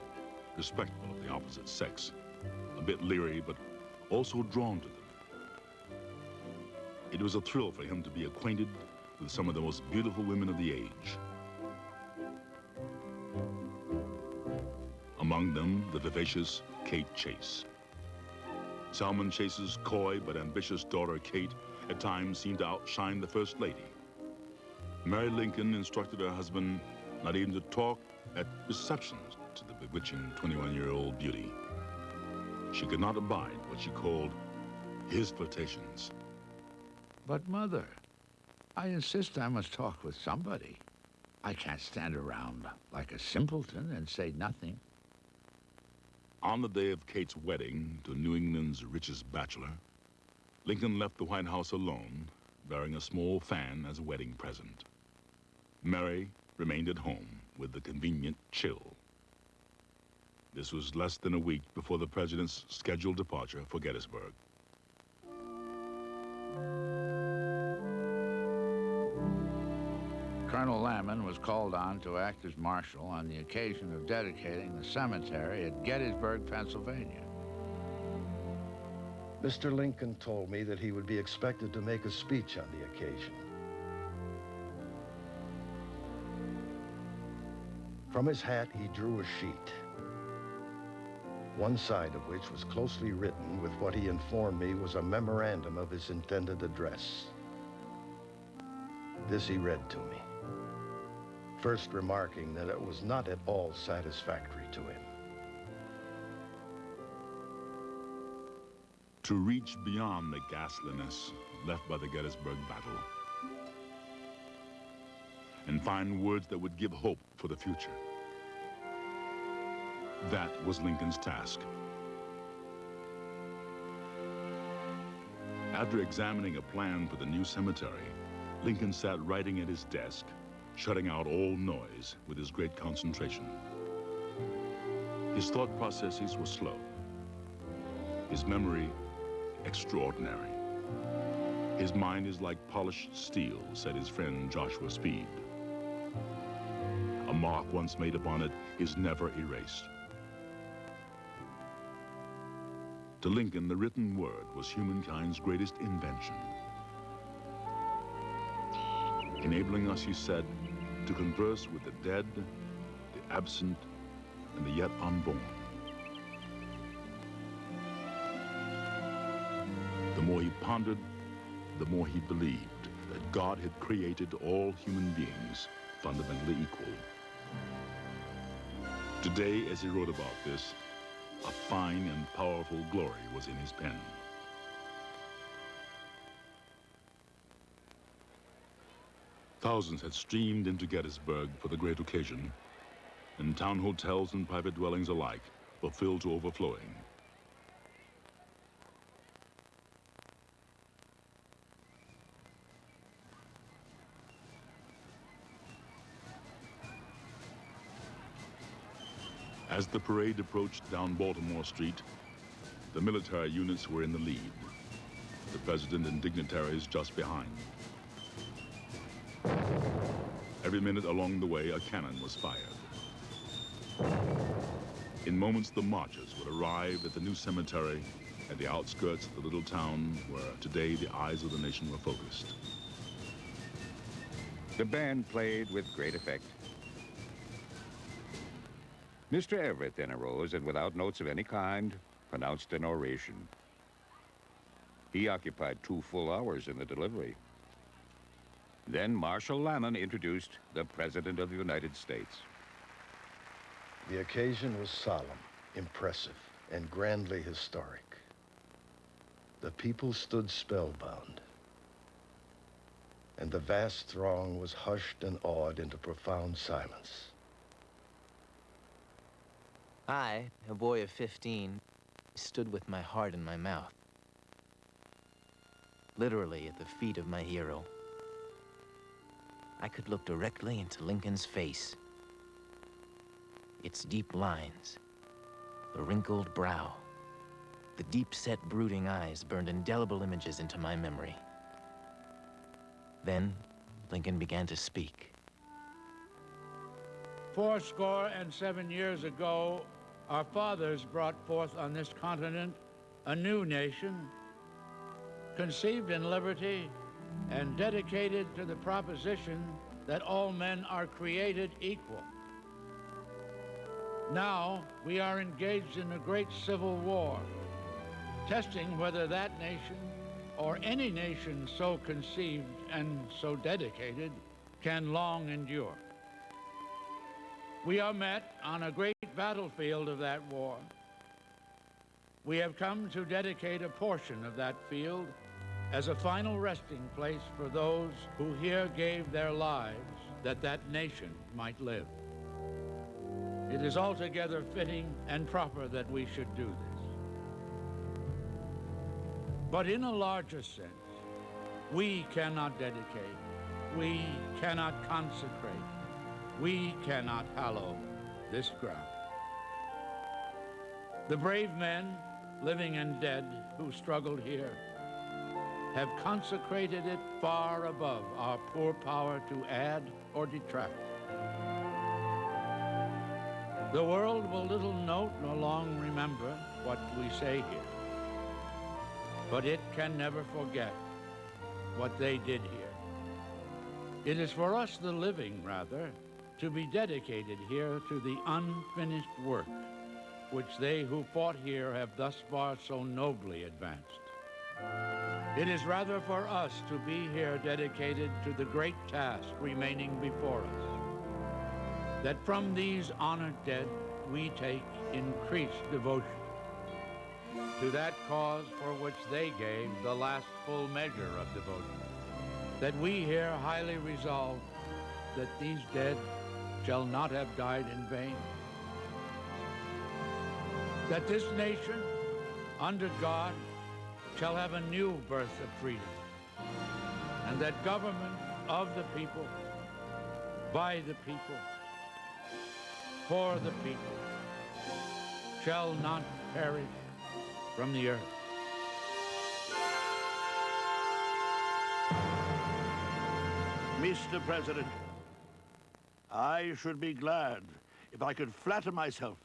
respectful of the opposite sex, a bit leery, but also drawn to them. It was a thrill for him to be acquainted with some of the most beautiful women of the age. Among them, the vivacious Kate Chase. Salmon Chase's coy but ambitious daughter, Kate, at times seemed to outshine the First Lady. Mary Lincoln instructed her husband not even to talk at receptions to the bewitching 21-year-old beauty. She could not abide what she called his flirtations. But, Mother, I insist I must talk with somebody. I can't stand around like a simpleton and say nothing. On the day of Kate's wedding to New England's richest bachelor, Lincoln left the White House alone, bearing a small fan as a wedding present. Mary remained at home with the convenient chill. This was less than a week before the president's scheduled departure for Gettysburg. Colonel Lamon was called on to act as marshal on the occasion of dedicating the cemetery at Gettysburg, Pennsylvania. Mr. Lincoln told me that he would be expected to make a speech on the occasion. From his hat, he drew a sheet, one side of which was closely written with what he informed me was a memorandum of his intended address. This he read to me, first remarking that it was not at all satisfactory to him. To reach beyond the ghastliness left by the Gettysburg battle and find words that would give hope for the future. That was Lincoln's task. After examining a plan for the new cemetery, Lincoln sat writing at his desk, shutting out all noise with his great concentration. His thought processes were slow. His memory, extraordinary. His mind is like polished steel, said his friend Joshua Speed. A mark once made upon it is never erased. To Lincoln, the written word was humankind's greatest invention, enabling us, he said, to converse with the dead, the absent, and the yet unborn. The more he pondered, the more he believed that God had created all human beings fundamentally equal. Today, as he wrote about this, a fine and powerful glory was in his pen. Thousands had streamed into Gettysburg for the great occasion, and town hotels and private dwellings alike were filled to overflowing. As the parade approached down Baltimore Street, the military units were in the lead, the president and dignitaries just behind. Every minute along the way, a cannon was fired. In moments, the marchers would arrive at the new cemetery at the outskirts of the little town where today the eyes of the nation were focused. The band played with great effect. Mr. Everett then arose and, without notes of any kind, pronounced an oration. He occupied 2 full hours in the delivery. Then Marshal Lamon introduced the President of the United States. The occasion was solemn, impressive, and grandly historic. The people stood spellbound, and the vast throng was hushed and awed into profound silence. I, a boy of 15, stood with my heart in my mouth, literally at the feet of my hero. I could look directly into Lincoln's face, its deep lines, the wrinkled brow, the deep-set brooding eyes burned indelible images into my memory. Then Lincoln began to speak. 77 years ago, our fathers brought forth on this continent a new nation, conceived in liberty and dedicated to the proposition that all men are created equal. Now we are engaged in a great civil war, testing whether that nation or any nation so conceived and so dedicated can long endure. We are met on a great battlefield of that war. We have come to dedicate a portion of that field as a final resting place for those who here gave their lives that that nation might live. It is altogether fitting and proper that we should do this. But in a larger sense, we cannot dedicate, we cannot consecrate, we cannot hallow this ground. The brave men, living and dead, who struggled here, have consecrated it far above our poor power to add or detract. The world will little note nor long remember what we say here, but it can never forget what they did here. It is for us, the living, rather, to be dedicated here to the unfinished work which they who fought here have thus far so nobly advanced. It is rather for us to be here dedicated to the great task remaining before us, that from these honored dead we take increased devotion to that cause for which they gave the last full measure of devotion, that we here highly resolve that these dead shall not have died in vain, that this nation, under God, shall have a new birth of freedom, and that government of the people, by the people, for the people, shall not perish from the earth. Mr. President, I should be glad if I could flatter myself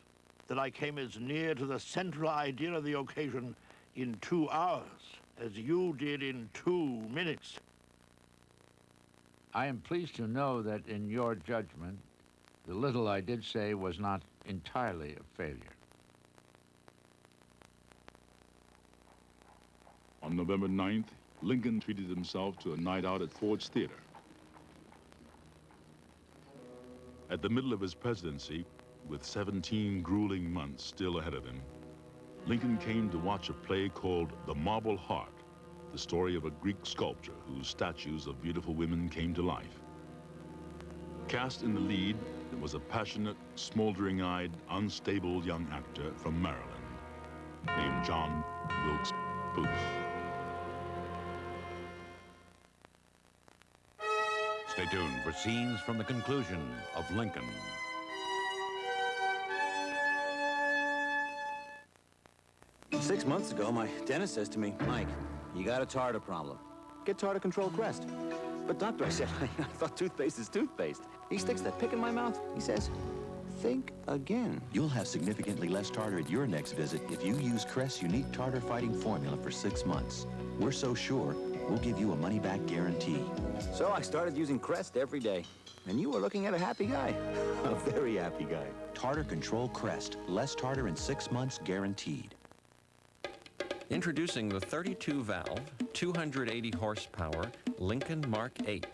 that I came as near to the central idea of the occasion in 2 hours as you did in 2 minutes. I am pleased to know that in your judgment, the little I did say was not entirely a failure. On November 9th, Lincoln treated himself to a night out at Ford's Theater. At the middle of his presidency, with 17 grueling months still ahead of him, Lincoln came to watch a play called The Marble Heart, the story of a Greek sculptor whose statues of beautiful women came to life. Cast in the lead was a passionate, smoldering-eyed, unstable young actor from Maryland named John Wilkes Booth. Stay tuned for scenes from the conclusion of Lincoln. Six months ago, my dentist says to me, Mike, you got a tartar problem. Get Tartar Control Crest. But doctor, I said, I thought toothpaste is toothpaste. He sticks that pick in my mouth. He says, think again. You'll have significantly less tartar at your next visit if you use Crest's unique tartar-fighting formula for 6 months. We're so sure, we'll give you a money-back guarantee. So I started using Crest every day. And you were looking at a happy guy. A very happy guy. Tartar Control Crest. Less tartar in 6 months guaranteed. Introducing the 32-valve, 280 horsepower Lincoln Mark 8.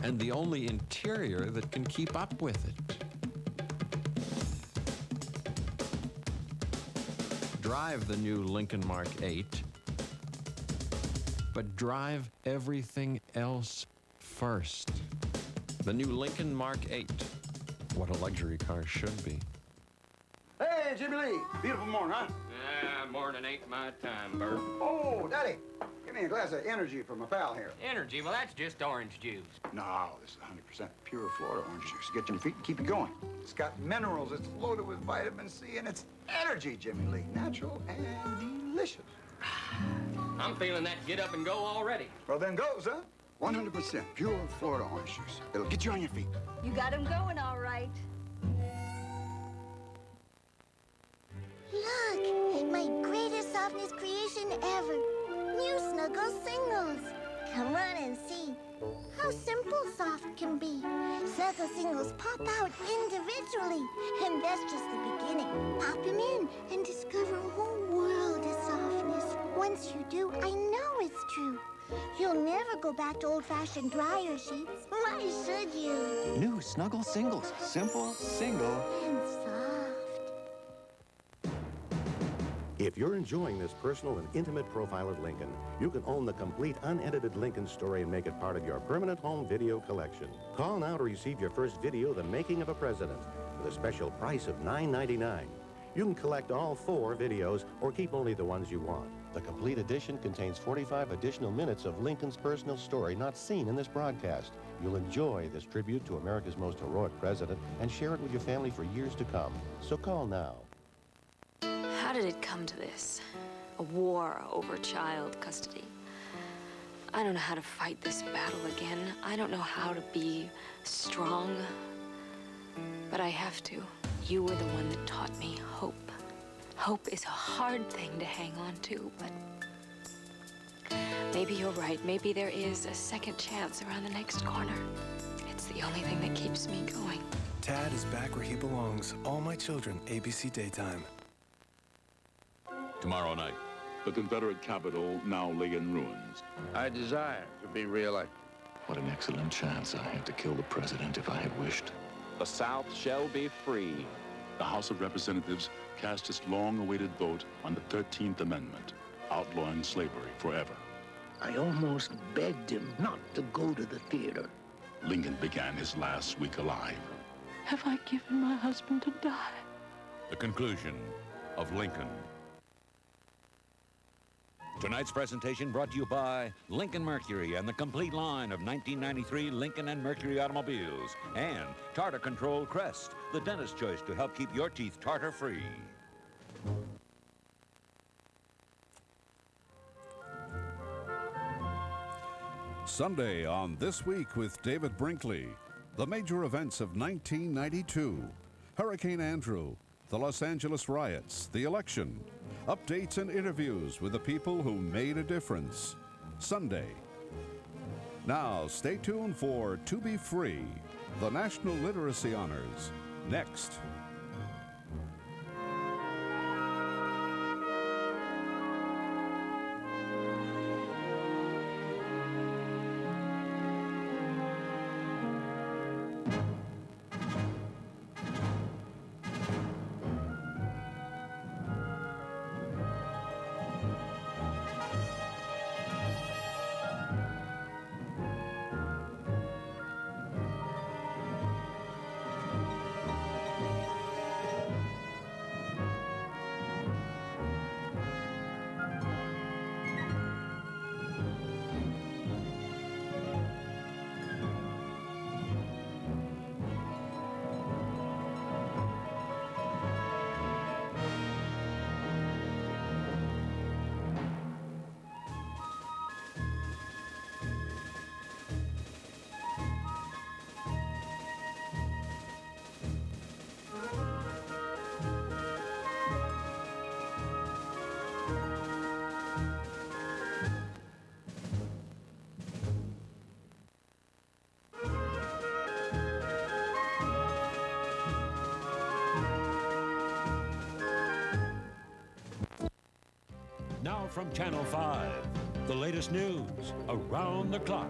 and the only interior that can keep up with it. Drive the new Lincoln Mark 8, but drive everything else first. The new Lincoln Mark 8. What a luxury car should be. Hey, Jimmy Lee. Beautiful morning, huh? Yeah, morning ain't my time, Bert. Oh, Daddy, give me a glass of energy for my pal here. Energy? Well, that's just orange juice. No, this is 100% pure Florida orange juice. Get you on your feet and keep you going. It's got minerals, it's loaded with vitamin C, and it's energy, Jimmy Lee. Natural and delicious. I'm feeling that get up and go already. Well, then goes, huh? 100% pure Florida orange juice. It'll get you on your feet. You got him going all right. Look, my greatest softness creation ever. New Snuggle Singles. Come on and see how simple soft can be. Snuggle Singles pop out individually, and that's just the beginning. Pop them in and discover a whole world of softness. Once you do, I know it's true. You'll never go back to old-fashioned dryer sheets. Why should you? New Snuggle Singles. Simple, single, And soft. If you're enjoying this personal and intimate profile of Lincoln, you can own the complete unedited Lincoln story and make it part of your permanent home video collection. Call now to receive your first video, The Making of a President, with a special price of $9.99. You can collect all 4 videos or keep only the ones you want. The complete edition contains 45 additional minutes of Lincoln's personal story not seen in this broadcast. You'll enjoy this tribute to America's most heroic president and share it with your family for years to come. So call now. How did it come to this? A war over child custody. I don't know how to fight this battle again. I don't know how to be strong. But I have to. You were the one that taught me hope. Hope is a hard thing to hang on to, but maybe you're right. Maybe there is a second chance around the next corner. It's the only thing that keeps me going. Tad is back where he belongs. All My Children, ABC Daytime. Tomorrow night, the Confederate capital now lay in ruins. I desire to be reelected. What an excellent chance I had to kill the president if I had wished. The South shall be free. The House of Representatives cast its long-awaited vote on the 13th Amendment, outlawing slavery forever. I almost begged him not to go to the theater. Lincoln began his last week alive. Have I given my husband to die? The conclusion of Lincoln. Tonight's presentation brought to you by Lincoln Mercury and the complete line of 1993 Lincoln and Mercury automobiles, and Tartar Control Crest, the dentist's choice to help keep your teeth tartar-free. Sunday on This Week with David Brinkley, the major events of 1992, Hurricane Andrew, the Los Angeles riots, the election, updates and interviews with the people who made a difference. Sunday. Now, stay tuned for To Be Free, the National Literacy Honors, next. Now from Channel 5, the latest news around the clock.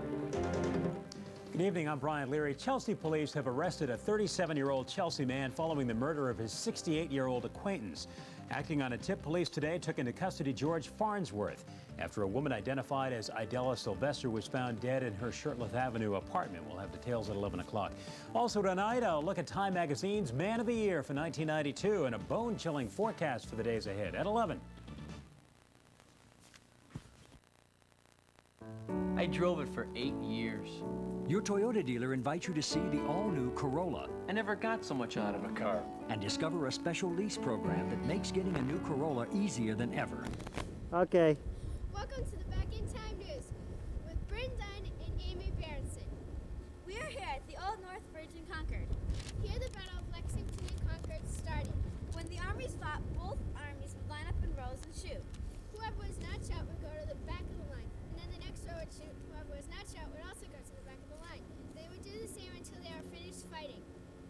Good evening, I'm Brian Leary. Chelsea police have arrested a 37-year-old Chelsea man following the murder of his 68-year-old acquaintance. Acting on a tip, police today took into custody George Farnsworth after a woman identified as Idella Sylvester was found dead in her Shirtliff Avenue apartment. We'll have details at 11 o'clock. Also tonight, a look at Time Magazine's Man of the Year for 1992 and a bone-chilling forecast for the days ahead at 11. I drove it for 8 years. Your Toyota dealer invites you to see the all-new Corolla. I never got so much out of a car. And discover a special lease program that makes getting a new Corolla easier than ever. Okay. Welcome to the Back in Time News with Bryn Dunn and Amy Berenson. We are here at the Old North Bridge in Concord. Here the Battle of Lexington and Concord started. When the armies fought, both armies would line up in rows and shoot. Whoever was not shot would go to the back of the line, and then the next row would shoot. Whoever was not shot would also go to the back of the line. They would do the same until they were finished fighting.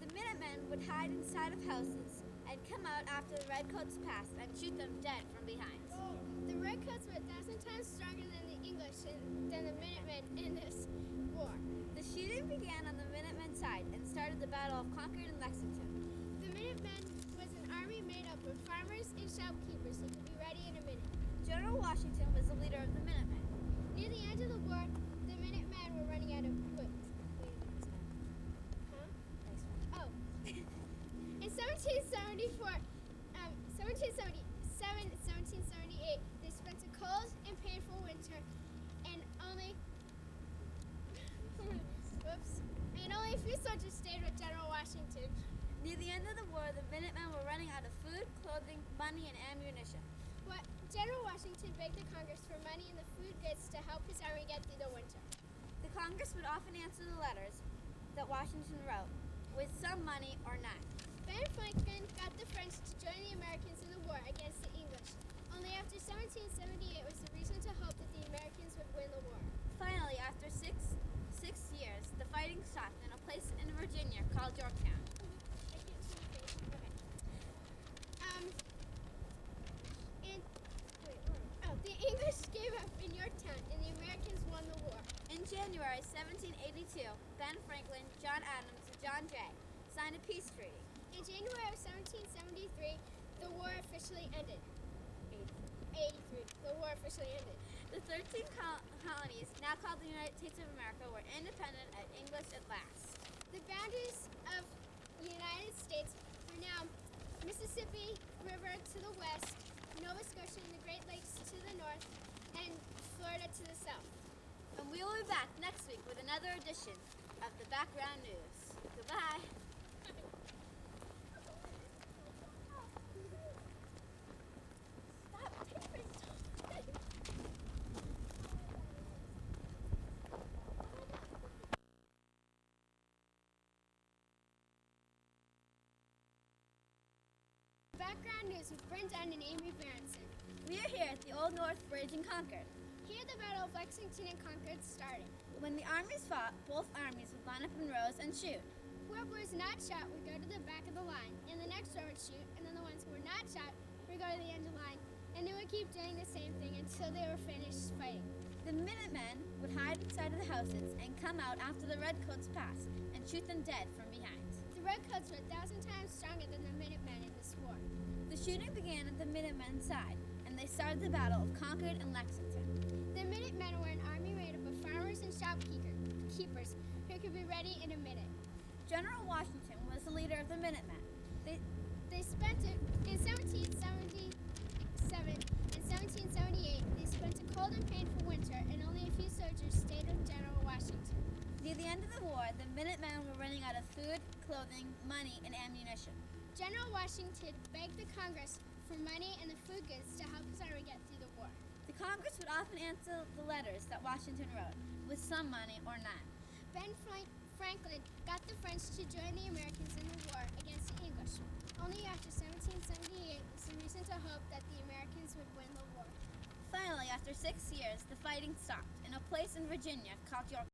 The Minutemen would hide inside of houses and come out after the Redcoats passed and shoot them dead from behind. The Redcoats were 1,000 times stronger than the English and than the Minutemen in this war. The shooting began on the Minutemen side and started the Battle of Concord and Lexington. The Minutemen was an army made up of farmers and shopkeepers who could be ready in a minute. General Washington was the leader of the Minutemen. Near the end of the war, the Minutemen were running out of food. In 1778, they spent a cold and painful winter, and only a few soldiers stayed with General Washington. Near the end of the war, the Minutemen were running out of food, clothing, money, and ammunition. General Washington begged the Congress for money and the food goods to help his army get through the winter. The Congress would often answer the letters that Washington wrote with some money or none. Ben Franklin got the French to join the Americans in the war against the English. Only after 1778 was the reason to hope that the Americans would win the war. Finally, after six years, the fighting stopped in a place in Virginia called Yorktown. The English gave up in Yorktown, and the Americans won the war. In January 1782, Ben Franklin, John Adams, and John Jay signed a peace treaty. In January of 1773, the war officially ended. 83. The war officially ended. The 13 colonies, now called the United States of America, were independent and English at last. The boundaries of the United States were now Mississippi River to the west, Nova Scotia and the Great Lakes to the north, and Florida to the south. And we will be back next week with another edition of the Background News. Goodbye. Background News with Bryn Dunn and Amy Berenson. We are here at the Old North Bridge in Concord. Here the Battle of Lexington and Concord started. When the armies fought, both armies would line up in rows and shoot. Whoever was not shot would go to the back of the line, and the next row would shoot, and then the ones who were not shot would go to the end of the line, and they would keep doing the same thing until they were finished fighting. The Minutemen would hide inside of the houses and come out after the Redcoats passed and shoot them dead from behind. The Redcoats were 1,000 times stronger than the Minutemen in this war. The shooting began at the Minutemen's side, and they started the Battle of Concord and Lexington. The Minutemen were an army made up of farmers and shopkeepers who could be ready in a minute. General Washington was the leader of the Minutemen. They spent it in 1777 and 1778. They spent a cold and painful winter, and only a few soldiers stayed with General Washington. Near the end of the war, the Minutemen were running out of food, clothing, money, and ammunition. General Washington begged the Congress for money and the food goods to help his army get through the war. The Congress would often answer the letters that Washington wrote, with some money or none. Ben Franklin got the French to join the Americans in the war against the English. Only after 1778 was the reason to hope that the Americans would win the war. Finally, after 6 years, the fighting stopped in a place in Virginia called Yorktown.